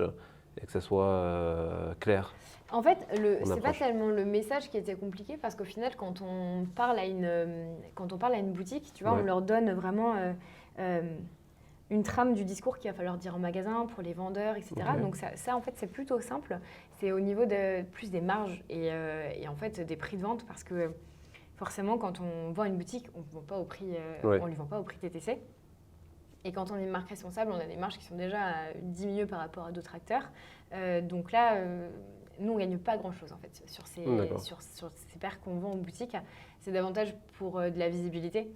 et que ça soit clair? En fait, c'est pas tellement le message qui était compliqué, parce qu'au final, quand on parle à une boutique, tu vois, on leur donne vraiment une trame du discours qu'il va falloir dire en magasin pour les vendeurs, etc. Donc ça, en fait, c'est plutôt simple. C'est au niveau plus des marges et en fait des prix de vente, parce que forcément, quand on vend une boutique, on lui vend pas au prix TTC. Et quand on est une marque responsable, on a des marges qui sont déjà diminuées par rapport à d'autres acteurs. Donc là, nous, on ne gagne pas grand-chose en fait sur ces paires qu'on vend en boutique. C'est davantage pour de la visibilité.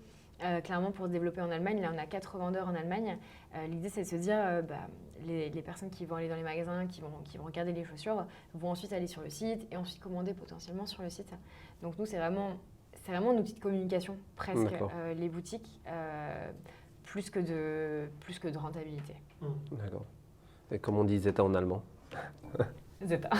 Clairement, pour se développer en Allemagne, là, on a 4 vendeurs en Allemagne. L'idée, c'est de se dire, les personnes qui vont aller dans les magasins, qui vont regarder les chaussures, vont ensuite aller sur le site et ensuite commander potentiellement sur le site. Donc nous, c'est vraiment un outil de communication presque, les boutiques. Plus que de rentabilité. D'accord. Et comment on dit Zeta en allemand? Zeta.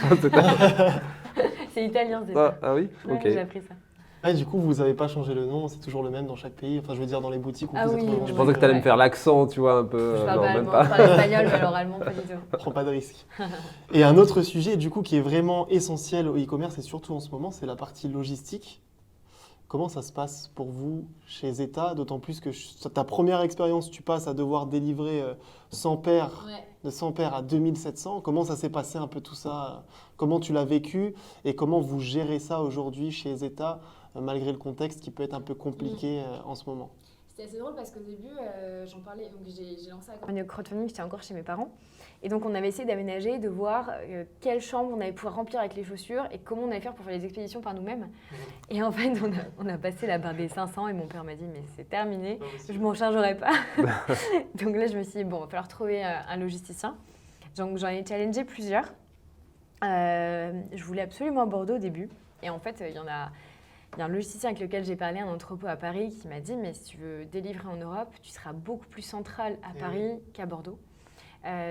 C'est italien, Zeta. Ah oui? Ok. J'ai appris ça. Ah, du coup, vous n'avez pas changé le nom, c'est toujours le même dans chaque pays. Enfin, je veux dire, dans les boutiques où vous êtes revendus. Je pensais que tu allais me faire l'accent, tu vois, un peu. Je parle pas allemand, je parle espagnol, mais alors allemand, pas du tout. Prends pas de risque. Et un autre sujet, du coup, qui est vraiment essentiel au e-commerce, et surtout en ce moment, c'est la partie logistique. Comment ça se passe pour vous chez Zeta? D'autant plus que ta première expérience, tu passes à devoir délivrer 100 paires, de 100 paires à 2700. Comment ça s'est passé un peu tout ça? Comment tu l'as vécu et comment vous gérez ça aujourd'hui chez Zeta, malgré le contexte qui peut être un peu compliqué en ce moment? C'était assez drôle parce qu'au début, j'en parlais, donc j'ai lancé la campagne de crowdfunding, j'étais encore chez mes parents. Et donc on avait essayé d'aménager, de voir quelle chambre on allait pouvoir remplir avec les chaussures et comment on allait faire pour faire les expéditions par nous-mêmes. Et en fait, on a passé la barre des 500 et mon père m'a dit mais c'est terminé, je m'en chargerai pas. Donc là je me suis dit bon, il va falloir trouver un logisticien. Donc j'en ai challengé plusieurs. Je voulais absolument Bordeaux au début. Et en fait, il y a un logisticien avec lequel j'ai parlé, un entrepôt à Paris, qui m'a dit mais si tu veux délivrer en Europe, tu seras beaucoup plus central à Paris qu'à Bordeaux.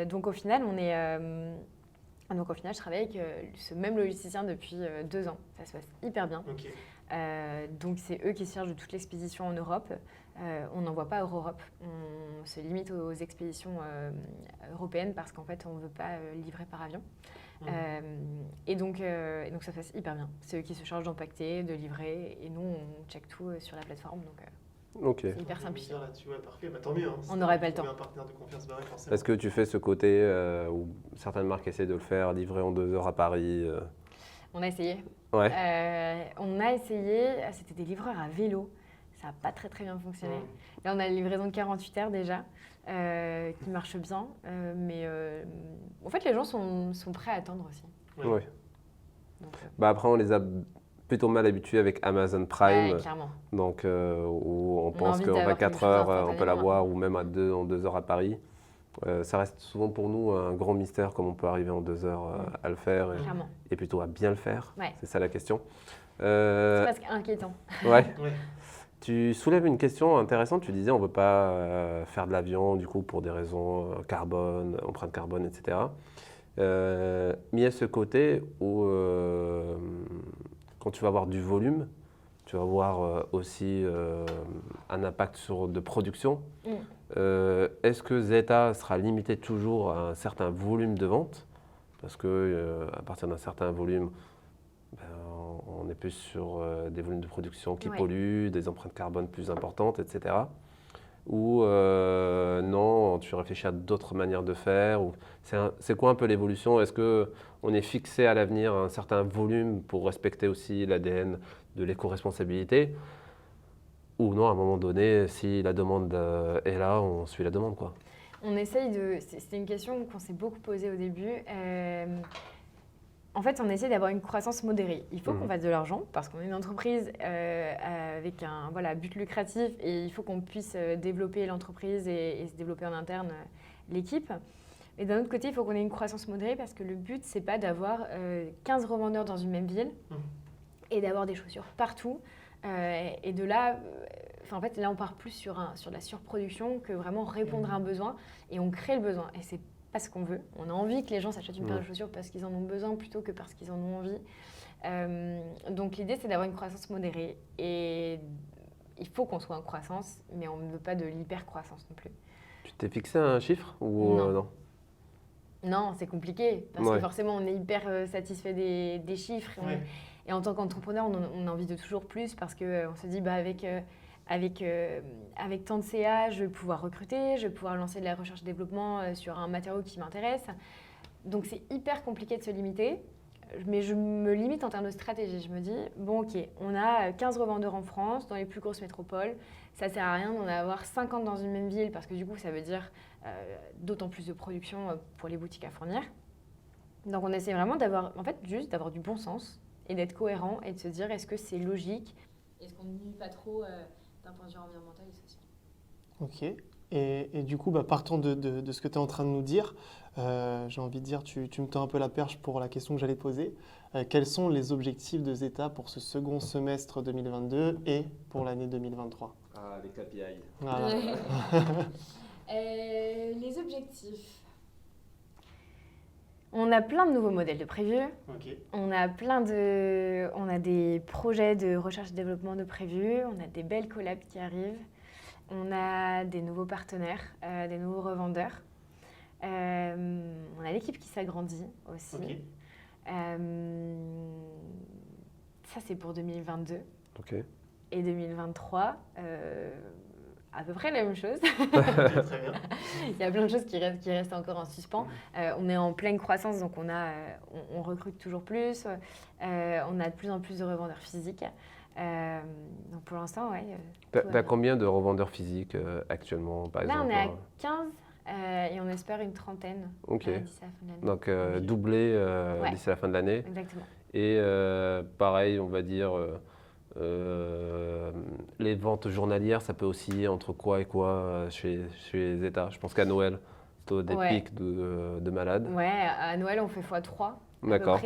Donc au final, je travaille avec ce même logisticien depuis 2 ans. Ça se passe hyper bien. Donc c'est eux qui se chargent de toute l'expédition en Europe. On n'envoie pas hors Europe. On se limite aux expéditions européennes parce qu'en fait, on ne veut pas livrer par avion. Et donc ça se passe hyper bien. C'est eux qui se chargent d'empaqueter, de livrer, et nous, on check tout sur la plateforme. Donc c'est hyper simplifié. Parfait. Tant mieux. On n'aurait pas le temps. Un partenaire de confiance, forcément. Est-ce que tu fais ce côté où certaines marques essaient de le faire, livrer en 2 heures à Paris On a essayé. Ouais. On a essayé. C'était des livreurs à vélo. Ça n'a pas très très bien fonctionné. Là, on a une livraison de 48 heures déjà, qui marche bien. Mais en fait, les gens sont prêts à attendre aussi. Oui. Après, on les a plutôt mal habitués avec Amazon Prime. Ouais, clairement. Donc, où on pense qu'en 24 heures, on peut l'avoir, ou même en 2 heures à Paris. Ça reste souvent pour nous un grand mystère, comme on peut arriver en 2 heures à le faire et plutôt à bien le faire. Ouais. C'est ça la question. C'est presque inquiétant. Ouais. Tu soulèves une question intéressante. Tu disais on ne veut pas faire de l'avion du coup pour des raisons carbone, empreinte carbone, etc. Mais il y a ce côté où quand tu vas avoir du volume, tu vas avoir aussi un impact de production. Est-ce que Zeta sera limité toujours à un certain volume de vente? Parce qu'à partir d'un certain volume, ben, on est plus sur des volumes de production qui polluent, des empreintes carbone plus importantes, etc. Ou non, tu réfléchis à d'autres manières de faire c'est quoi un peu l'évolution? Est-ce qu'on est fixé à l'avenir à un certain volume pour respecter aussi l'ADN de l'éco-responsabilité? Ou non, à un moment donné, si la demande est là, on suit la demande, quoi. On essaye de... C'était une question qu'on s'est beaucoup posée au début. En fait, on essaie d'avoir une croissance modérée. Il faut qu'on fasse de l'argent parce qu'on est une entreprise avec un but lucratif et il faut qu'on puisse développer l'entreprise et se développer en interne l'équipe. Et d'un autre côté, il faut qu'on ait une croissance modérée parce que le but, c'est pas d'avoir 15 revendeurs dans une même ville et d'avoir des chaussures partout. Et de là, en fait, là, on part plus sur la surproduction que vraiment répondre à un besoin et on crée le besoin. Et c'est pas ce qu'on veut. On a envie que les gens s'achètent une paire de chaussures parce qu'ils en ont besoin plutôt que parce qu'ils en ont envie. Donc l'idée, c'est d'avoir une croissance modérée. Et il faut qu'on soit en croissance, mais on ne veut pas de l'hyper-croissance non plus. Tu t'es fixé un chiffre ou non? Non, c'est compliqué parce que forcément, on est hyper satisfait des chiffres. Et en tant qu'entrepreneur, on a envie de toujours plus parce qu'on se dit avec tant de CA, je vais pouvoir recruter, je vais pouvoir lancer de la recherche et développement sur un matériau qui m'intéresse. Donc c'est hyper compliqué de se limiter, mais je me limite en termes de stratégie. Je me dis, bon ok, on a 15 revendeurs en France, dans les plus grosses métropoles, ça ne sert à rien d'en avoir 50 dans une même ville parce que du coup ça veut dire d'autant plus de production pour les boutiques à fournir. Donc on essaie vraiment d'avoir du bon sens et d'être cohérent et de se dire est-ce que c'est logique, est-ce qu'on ne nuit pas trop d'un point de vue environnemental et social. Ok. Et du coup, partant de ce que tu es en train de nous dire, j'ai envie de dire, tu me tends un peu la perche pour la question que j'allais poser. Quels sont les objectifs de Zeta pour ce second semestre 2022 et pour l'année 2023? Ah, les KPI. Voilà. Les objectifs. On a plein de nouveaux modèles de prévus. On a des projets de recherche et développement de prévus. On a des belles collabs qui arrivent. On a des nouveaux partenaires, des nouveaux revendeurs. On a l'équipe qui s'agrandit aussi. Ça, c'est pour 2022. Et 2023, à peu près la même chose. Très bien. Il y a plein de choses qui restent encore en suspens. On est en pleine croissance, donc on recrute toujours plus. On a de plus en plus de revendeurs physiques. Donc pour l'instant, T'as combien de revendeurs physiques actuellement, par exemple? Là, on est à 15 et on espère une trentaine d'ici la fin de l'année. Donc doubler d'ici la fin de l'année. Exactement. Et pareil, on va dire, les ventes journalières, ça peut osciller entre quoi et quoi chez Zeta. Je pense qu'à Noël, c'est des pics de malades. Ouais, à Noël, on fait x3. D'accord.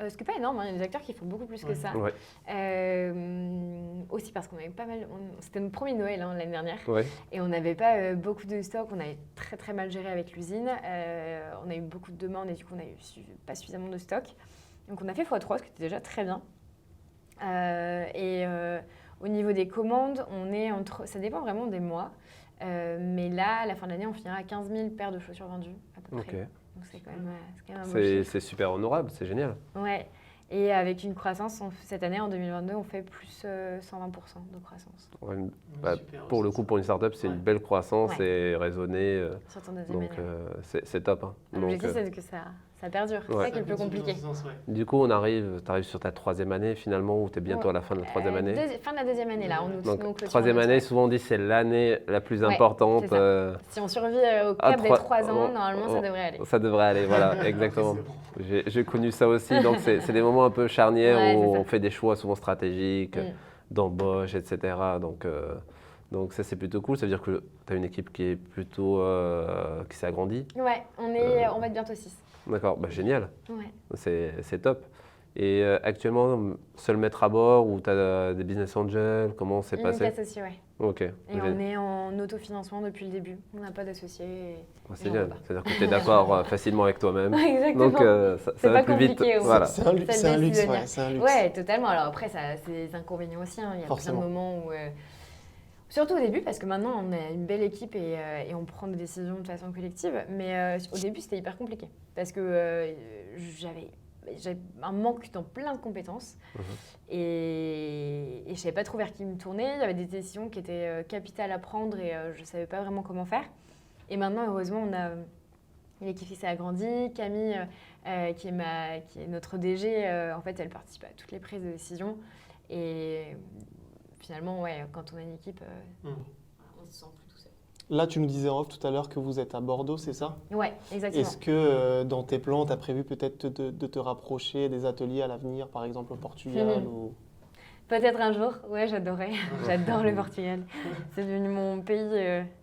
Ce qui n'est pas énorme, il y a des acteurs qui font beaucoup plus que ça. Aussi parce qu'on avait pas mal... C'était notre premier Noël l'année dernière. Et on n'avait pas beaucoup de stock. On avait très très mal géré avec l'usine. On a eu beaucoup de demandes et du coup, on n'avait pas suffisamment de stock. Donc on a fait x3, ce qui était déjà très bien. Au niveau des commandes, ça dépend vraiment des mois. Mais là, à la fin de l'année, on finira à 15 000 paires de chaussures vendues à peu près. Donc c'est quand même un beau chiffre. C'est super honorable, c'est génial. Ouais. Et avec une croissance, cette année, en 2022, on fait plus 120% de croissance. Pour le coup, pour une start-up, c'est une belle croissance et raisonnée. Surtout en deuxième année. C'est top. L'objectif, c'est que ça perdure. C'est ça qui est le plus compliqué. Du coup, tu arrives sur ta troisième année finalement, ou tu es bientôt à la fin de la troisième année? Fin de la deuxième année, là. Donc troisième année, souvent on dit c'est l'année la plus importante. Si on survit au cap des 3 ans, normalement, ça devrait aller. Ça devrait aller, voilà, exactement. J'ai connu ça aussi, donc c'est des moments un peu charnières où on fait des choix souvent stratégiques, d'embauche, etc. Donc ça, c'est plutôt cool. Ça veut dire que tu as une équipe qui est plutôt qui s'est agrandie. Ouais, on va être bientôt 6. D'accord, génial. C'est top. Et actuellement, seul maître à bord ou tu as des business angels? Comment c'est Unique passé? associé, ouais. Ok. Et on est en autofinancement depuis le début. On n'a pas d'associé. C'est bien. C'est-à-dire que tu es d'accord facilement avec toi-même. Exactement. Donc ça C'est va pas plus vite. compliqué, au Voilà. C'est un, lu- Ça c'est un le luxe, décisionnaire. ouais, c'est un luxe. Ouais, totalement. Alors après, ça a ses inconvénients aussi, hein. Il y a Forcément. plein de moments où... surtout au début, parce que maintenant, on a une belle équipe et on prend des décisions de façon collective. Mais au début, c'était hyper compliqué. Parce que j'avais un manque dans plein de compétences. Et je ne savais pas trop vers qui me tourner. Il y avait des décisions qui étaient capitales à prendre et je ne savais pas vraiment comment faire. Et maintenant, heureusement, on a l'équipe qui s'est agrandie. Camille, qui est notre DG, en fait, elle participe à toutes les prises de décision. Et finalement, ouais, quand on a une équipe, on se sent plus tout seul. Là, tu nous disais en off tout à l'heure que vous êtes à Bordeaux, c'est ça? Ouais, exactement. Est-ce que dans tes plans, tu as prévu peut-être de te rapprocher des ateliers à l'avenir, par exemple au Portugal ou... Peut-être un jour, ouais, j'adorais. J'adore le Portugal. C'est devenu mon pays.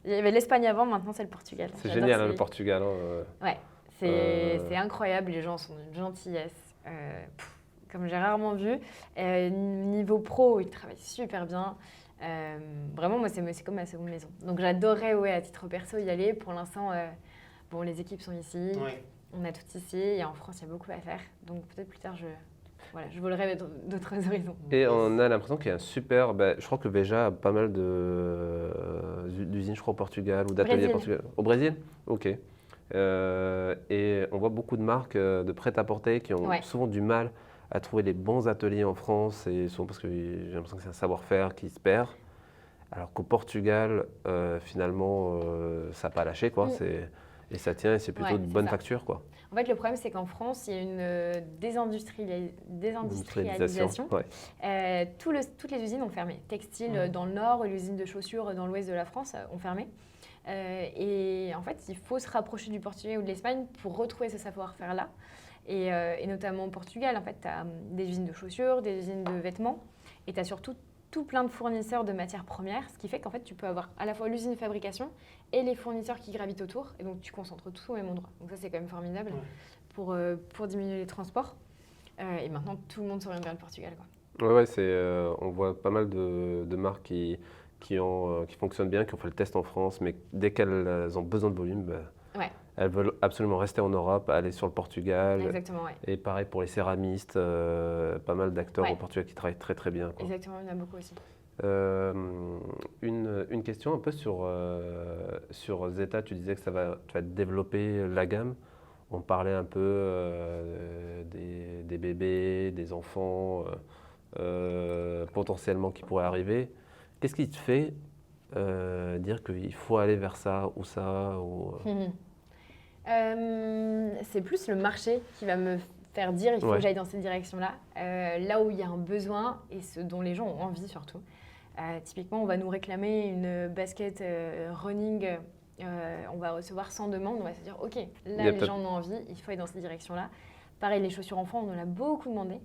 Il y avait l'Espagne avant, maintenant c'est le Portugal. C'est J'adore génial, ce le pays. Portugal. Ouais, c'est incroyable. Les gens sont d'une gentillesse. Comme j'ai rarement vu. Niveau pro, ils travaillent super bien. Vraiment, moi, c'est comme ma seconde maison. Donc j'adorerais, ouais, à titre perso, y aller. Pour l'instant, bon, les équipes sont ici. Ouais. On a tout ici. Et en France, il y a beaucoup à faire. Donc peut-être plus tard, je volerai d'autres horizons. Et on a l'impression qu'il y a un super. Je crois que Veja a pas mal d'usines, je crois, au Portugal ou d'ateliers au Portugal. Au Brésil? Ok. Et on voit beaucoup de marques de prêt-à-porter qui ont souvent du mal à trouver les bons ateliers en France, et souvent parce que j'ai l'impression que c'est un savoir-faire qui se perd. Alors qu'au Portugal, finalement, ça n'a pas lâché, quoi. Et ça tient, et c'est plutôt de bonne facture, quoi. En fait, le problème, c'est qu'en France, il y a une désindustrialisation. Ouais. Toutes les usines ont fermé. Textile dans le nord et l'usine de chaussures dans l'ouest de la France ont fermé. Et en fait, il faut se rapprocher du Portugal ou de l'Espagne pour retrouver ce savoir-faire-là. Et notamment au Portugal, en fait, tu as des usines de chaussures, des usines de vêtements, et tu as surtout tout plein de fournisseurs de matières premières, ce qui fait qu'en fait, tu peux avoir à la fois l'usine de fabrication et les fournisseurs qui gravitent autour, et donc tu concentres tout au même endroit. Donc ça, c'est quand même formidable pour diminuer les transports. Et maintenant, tout le monde s'oriente vers le Portugal, quoi. Ouais, on voit pas mal de marques qui fonctionnent bien, qui ont fait le test en France, mais dès qu'elles ont besoin de volume, elles veulent absolument rester en Europe, aller sur le Portugal. Exactement, ouais. Et pareil pour les céramistes, pas mal d'acteurs au Portugal qui travaillent très très bien, quoi. Exactement, il y en a beaucoup aussi. Une question un peu sur Zeta, tu disais que tu vas développer la gamme. On parlait un peu des bébés, des enfants potentiellement qui pourraient arriver. Qu'est-ce qui te fait dire qu'il faut aller vers ça ou ça C'est plus le marché qui va me faire dire il faut que j'aille dans cette direction-là. Là où il y a un besoin et ce dont les gens ont envie surtout. Typiquement, on va nous réclamer une basket running. On va recevoir 100 demandes. On va se dire ok, là les gens en ont envie, il faut aller dans cette direction-là. Pareil, les chaussures enfants, on en a beaucoup demandé.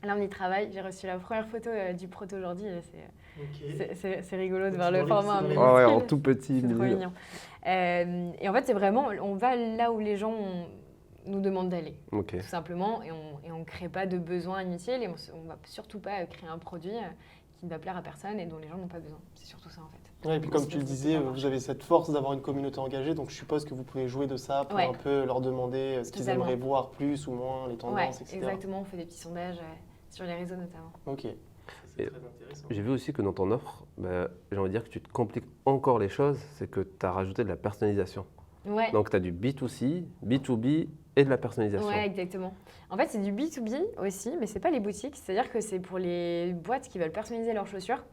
Là, on y travaille. J'ai reçu la première photo du proto aujourd'hui. C'est rigolo de voir le format. En tout petit. C'est trop mignon. Et en fait, c'est vraiment, on va là où les gens nous demandent d'aller, tout simplement. Et on ne crée pas de besoins inutiles. Et on ne va surtout pas créer un produit qui ne va plaire à personne et dont les gens n'ont pas besoin. C'est surtout ça, en fait. Ouais, et puis comme tu le disais, vous avez cette force d'avoir une communauté engagée. Donc, je suppose que vous pouvez jouer de ça pour un peu leur demander ce qu'ils aimeraient voir plus ou moins, les tendances, etc. Exactement. On fait des petits sondages sur les réseaux, notamment. Ok. C'est très intéressant. J'ai vu aussi que dans ton offre, j'ai envie de dire que tu te compliques encore les choses, c'est que tu as rajouté de la personnalisation. Ouais. Donc, tu as du B2C, B2B et de la personnalisation. Oui, exactement. En fait, c'est du B2B aussi, mais ce n'est pas les boutiques. C'est-à-dire que c'est pour les boîtes qui veulent personnaliser leurs chaussures.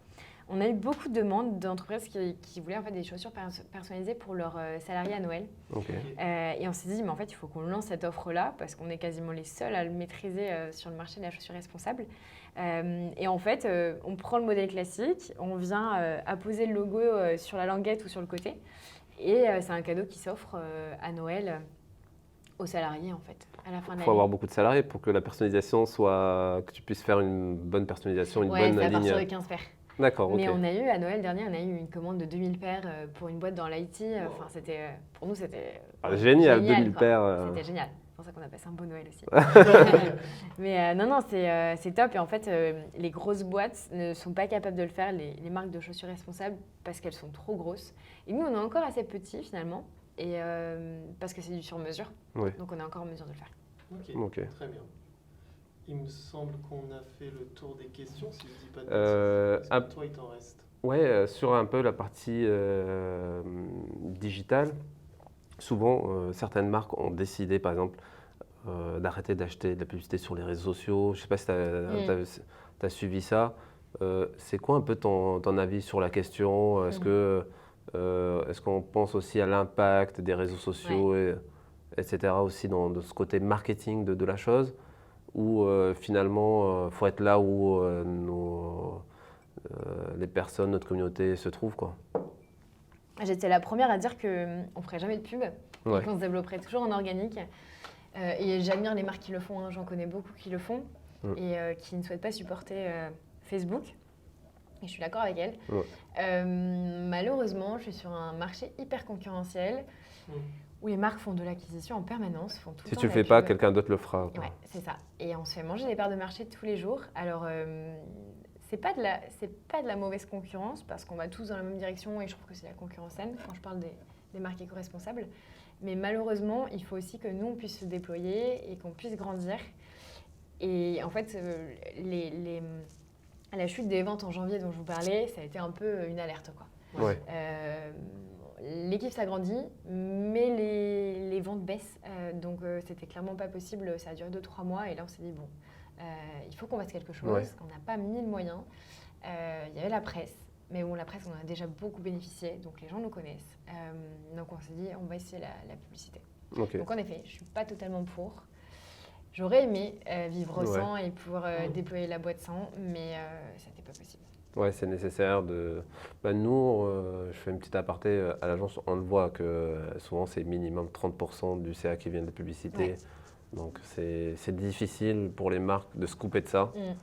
On a eu beaucoup de demandes d'entreprises qui voulaient en fait, des chaussures personnalisées pour leurs salariés à Noël. Et on s'est dit, mais en fait, il faut qu'on lance cette offre-là parce qu'on est quasiment les seuls à le maîtriser sur le marché de la chaussure responsable. Et en fait, on prend le modèle classique, on vient apposer le logo sur la languette ou sur le côté. Et c'est un cadeau qui s'offre à Noël aux salariés, en fait, à la fin de l'année. Il faut avoir beaucoup de salariés pour que la personnalisation soit... que tu puisses faire une bonne personnalisation, une bonne ligne. Ouais, c'est à partir de 15 paires. D'accord, ok. Mais on a eu, à Noël dernier, on a eu une commande de 2000 paires pour une boîte dans l'IT. Enfin, pour nous, c'était génial, 2000 paires. C'était génial. C'est pour ça qu'on a passé un beau Noël aussi. Mais non, c'est top. Et en fait, les grosses boîtes ne sont pas capables de le faire, les marques de chaussures responsables, parce qu'elles sont trop grosses. Et nous, on est encore assez petits finalement, et parce que c'est du sur-mesure. Oui. Donc on est encore en mesure de le faire. Ok, très bien. Il me semble qu'on a fait le tour des questions, si je ne dis pas de bêtises. Est-ce que toi, il t'en reste? Ouais, sur un peu la partie digitale, souvent certaines marques ont décidé, par exemple, d'arrêter d'acheter de la publicité sur les réseaux sociaux. Je ne sais pas si tu as suivi ça. C'est quoi un peu ton avis sur la question? Est-ce qu'on pense aussi à l'impact des réseaux sociaux, etc., aussi dans ce côté marketing de la chose? Ou finalement, il faut être là où les personnes, notre communauté se trouvent, quoi. J'étais la première à dire qu'on ne ferait jamais de pub, Ouais. qu'on se développerait toujours en organique. Et j'admire les marques qui le font, hein. J'en connais beaucoup qui le font et qui ne souhaitent pas supporter Facebook. Et je suis d'accord avec elles. Ouais. Malheureusement, je suis sur un marché hyper concurrentiel où les marques font de l'acquisition en permanence, font tout le Si temps tu de le la fais pas, pub. quelqu'un d'autre le fera, quoi. Ouais, c'est ça. Et on se fait manger des parts de marché tous les jours. Alors, c'est pas de la mauvaise concurrence parce qu'on va tous dans la même direction et je trouve que c'est la concurrence saine quand je parle des marques éco-responsables. Mais malheureusement, il faut aussi que nous, on puisse se déployer et qu'on puisse grandir. Et en fait, la chute des ventes en janvier dont je vous parlais, ça a été un peu une alerte, quoi. Ouais. L'équipe s'agrandit, mais les ventes baissent. Donc, c'était clairement pas possible. Ça a duré 2-3 mois et là, on s'est dit, bon, il faut qu'on fasse quelque chose. Ouais. On n'a pas mis de moyens. Il y avait la presse. Mais bon, la presse, on en a déjà beaucoup bénéficié, donc les gens nous connaissent. Donc on s'est dit, on va essayer la publicité. Ok. Donc en effet, je ne suis pas totalement pour. J'aurais aimé vivre sans et pouvoir déployer la boîte sans, mais ça n'était pas possible. Ouais, c'est nécessaire de. Nous, je fais une petite aparté à l'agence, on le voit que souvent c'est minimum 30% du CA qui vient de la publicité. Ouais. Donc c'est difficile pour les marques de se couper de ça. Mm.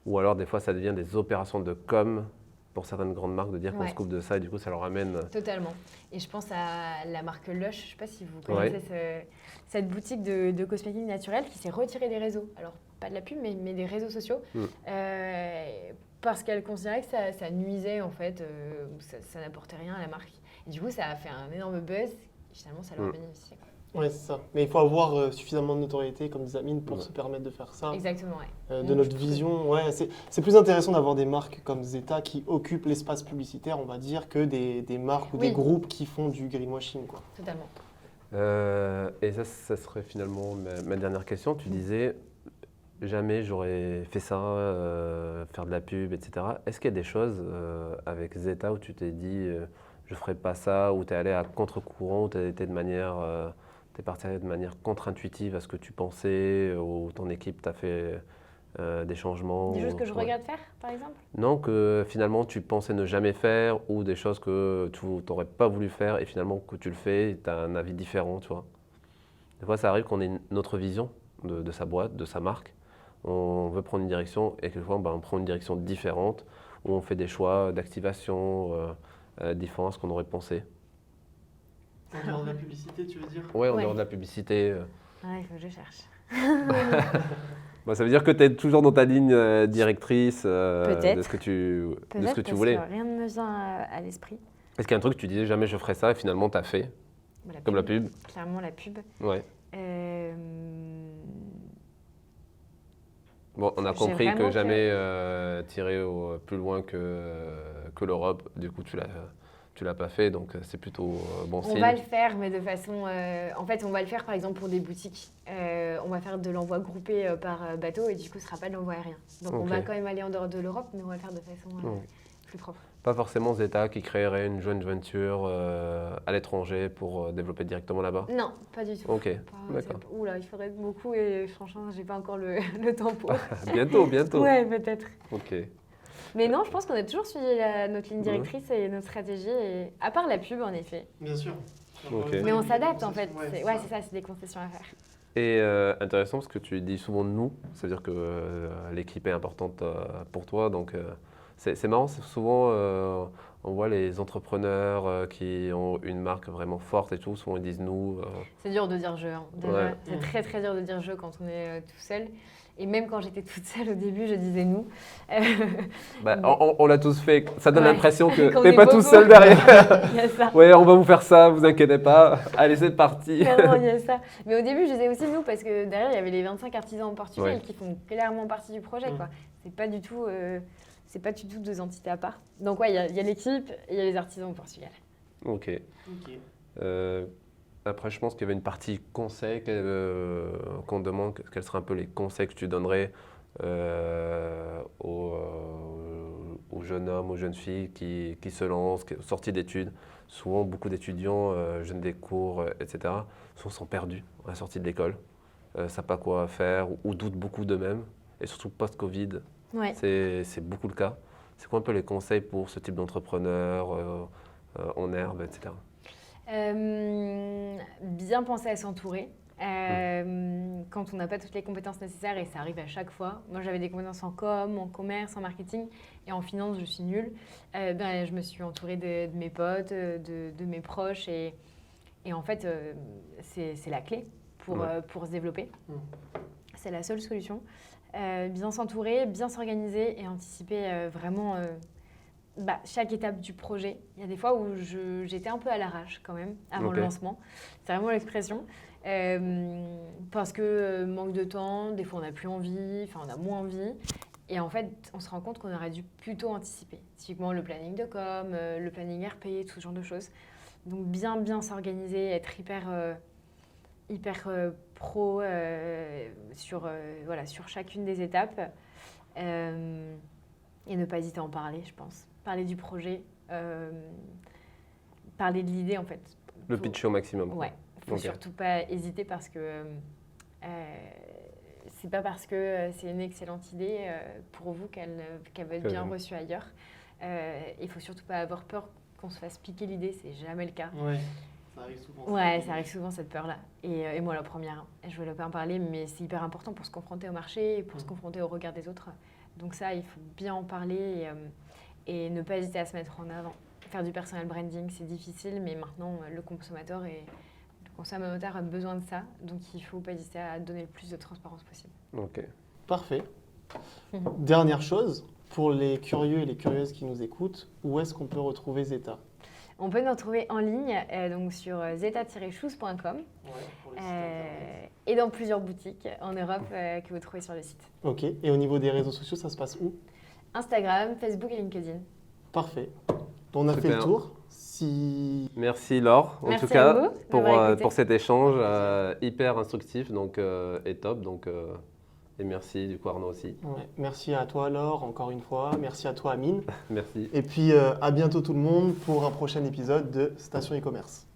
Ou alors des fois ça devient des opérations de com pour certaines grandes marques de dire qu'on Ouais. se coupe de ça et du coup ça leur amène. Totalement. Et je pense à la marque Lush, je ne sais pas si vous connaissez cette boutique de cosmétiques naturels qui s'est retirée des réseaux. Alors, pas de la pub, mais des réseaux sociaux. Parce qu'elle considérait que ça nuisait, en fait, ça n'apportait rien à la marque. Et du coup, ça a fait un énorme buzz. Et finalement, ça leur a bénéficié, quoi. Oui, c'est ça. Mais il faut avoir suffisamment de notoriété, comme disait Amine, pour se permettre de faire ça. Exactement, ouais. De notre vision, c'est plus intéressant d'avoir des marques comme Zeta qui occupent l'espace publicitaire, on va dire, que des marques ou des groupes qui font du greenwashing, quoi. Totalement. Et ça serait finalement ma dernière question. Tu disais, jamais j'aurais fait ça, faire de la pub, etc. Est-ce qu'il y a des choses avec Zeta où tu t'es dit, je ne ferais pas ça, où tu es allé à contre-courant, où tu été de manière... T'es parti de manière contre-intuitive à ce que tu pensais, ou ton équipe t'a fait des changements? Des choses que je regrette faire, par exemple? Non, que finalement tu pensais ne jamais faire, ou des choses que tu n'aurais pas voulu faire et finalement que tu le fais, tu as un avis différent, tu vois. Des fois ça arrive qu'on ait notre vision de sa boîte, de sa marque. On veut prendre une direction et quelquefois on prend une direction différente, où on fait des choix d'activation différents à ce qu'on aurait pensé. En dehors de la publicité, tu veux dire? Ouais, en dehors de la publicité. Ouais, il faut que je cherche. Ça veut dire que tu es toujours dans ta ligne directrice de ce que tu voulais. Peut-être, rien ne me vient à l'esprit. Est-ce qu'il y a un truc que tu disais jamais je ferais ça et finalement tu as fait? Comme la pub? Clairement la pub. Ouais. Bon, on a compris que jamais tirer plus loin que l'Europe, du coup tu l'as pas fait, donc c'est plutôt bon signe. On va le faire, mais de façon... en fait, on va le faire par exemple pour des boutiques. On va faire de l'envoi groupé par bateau et du coup, ce ne sera pas de l'envoi aérien. Donc on va quand même aller en dehors de l'Europe, mais on va le faire de façon plus propre. Pas forcément Zeta qui créerait une joint venture à l'étranger pour développer directement là-bas? Non, pas du tout. Ok, d'accord. Oula, il faudrait beaucoup et franchement, j'ai pas encore le temps pour. Bientôt. Ouais, peut-être. Ok. Mais non, je pense qu'on a toujours suivi notre ligne directrice et notre stratégie, et... à part la pub, en effet. Bien sûr. Okay. Mais on s'adapte, en fait. C'est ça, c'est des concessions à faire. Et intéressant, parce que tu dis souvent nous, c'est-à-dire que l'équipe est importante pour toi, donc C'est marrant, c'est souvent on voit les entrepreneurs qui ont une marque vraiment forte et tout, souvent ils disent nous. C'est dur de dire je, hein, déjà. Ouais. C'est très très dur de dire je quand on est tout seul. Et même quand j'étais toute seule au début, je disais nous. Bah, on l'a tous fait, ça donne Ouais. l'impression que Qu'on t'es est pas tout beaucoup. seul derrière. Il y a ça. Ouais, on va vous faire ça, vous inquiétez pas. Allez, c'est parti. Clairement, il y a ça. Mais au début, je disais aussi nous parce que derrière, il y avait les 25 artisans au Portugal Ouais. qui font clairement partie du projet. Quoi. C'est pas du tout deux entités à part. Donc ouais, il y a l'équipe et il y a les artisans au Portugal. Ok. Après, je pense qu'il y avait une partie conseils qu'on demande, quels seraient un peu les conseils que tu donnerais aux jeunes hommes, aux jeunes filles qui se lancent, sortis d'études. Souvent, beaucoup d'étudiants, jeunes des cours, etc., souvent sont perdus à la sortie de l'école, ne savent pas quoi faire ou doutent beaucoup d'eux-mêmes. Et surtout post-Covid, Ouais. c'est beaucoup le cas. C'est quoi un peu les conseils pour ce type d'entrepreneur en herbe, etc. Bien penser à s'entourer. Quand on n'a pas toutes les compétences nécessaires, et ça arrive à chaque fois. Moi, j'avais des compétences en com, en commerce, en marketing, et en finance, je suis nulle. Je me suis entourée de mes potes, de mes proches, et en fait, c'est la clé pour se développer. C'est la seule solution. Bien s'entourer, bien s'organiser et anticiper vraiment chaque étape du projet. Il y a des fois où j'étais un peu à l'arrache quand même, avant le lancement. C'est vraiment l'expression. Parce que manque de temps, des fois on n'a plus envie, on a moins envie. Et en fait, on se rend compte qu'on aurait dû plutôt anticiper. Typiquement le planning de com, le planning RP, tout ce genre de choses. Donc bien s'organiser, être hyper pro sur chacune des étapes. Et ne pas hésiter à en parler, je pense. Parler du projet, parler de l'idée en fait. Le pitcher au maximum. Ouais, il ne faut surtout pas hésiter parce que c'est pas parce que c'est une excellente idée pour vous qu'elle va être bien reçue ailleurs. Il ne faut surtout pas avoir peur qu'on se fasse piquer l'idée, c'est jamais le cas. Ouais. Ça arrive souvent. Ouais, ça arrive souvent cette peur-là. Et moi la première, hein. Je ne voulais pas en parler, mais c'est hyper important pour se confronter au marché et pour se confronter au regard des autres. Donc ça, il faut bien en parler et ne pas hésiter à se mettre en avant. Faire du personal branding, c'est difficile, mais maintenant, le consommateur a besoin de ça. Donc il ne faut pas hésiter à donner le plus de transparence possible. Ok. Parfait. Dernière chose, pour les curieux et les curieuses qui nous écoutent, où est-ce qu'on peut retrouver Zeta ? On peut nous retrouver en ligne donc sur zeta-shoes.com et dans plusieurs boutiques en Europe que vous trouvez sur le site. Ok. Et au niveau des réseaux sociaux, ça se passe où ? Instagram, Facebook et LinkedIn. Parfait. On a fait le tour. Merci Laure, en Merci tout cas, à vous pour cet échange hyper instructif et top. Et merci du coup Arnaud aussi. Ouais. Merci à toi Laure, encore une fois. Merci à toi Amine. Merci. Et puis à bientôt tout le monde pour un prochain épisode de Station e-commerce.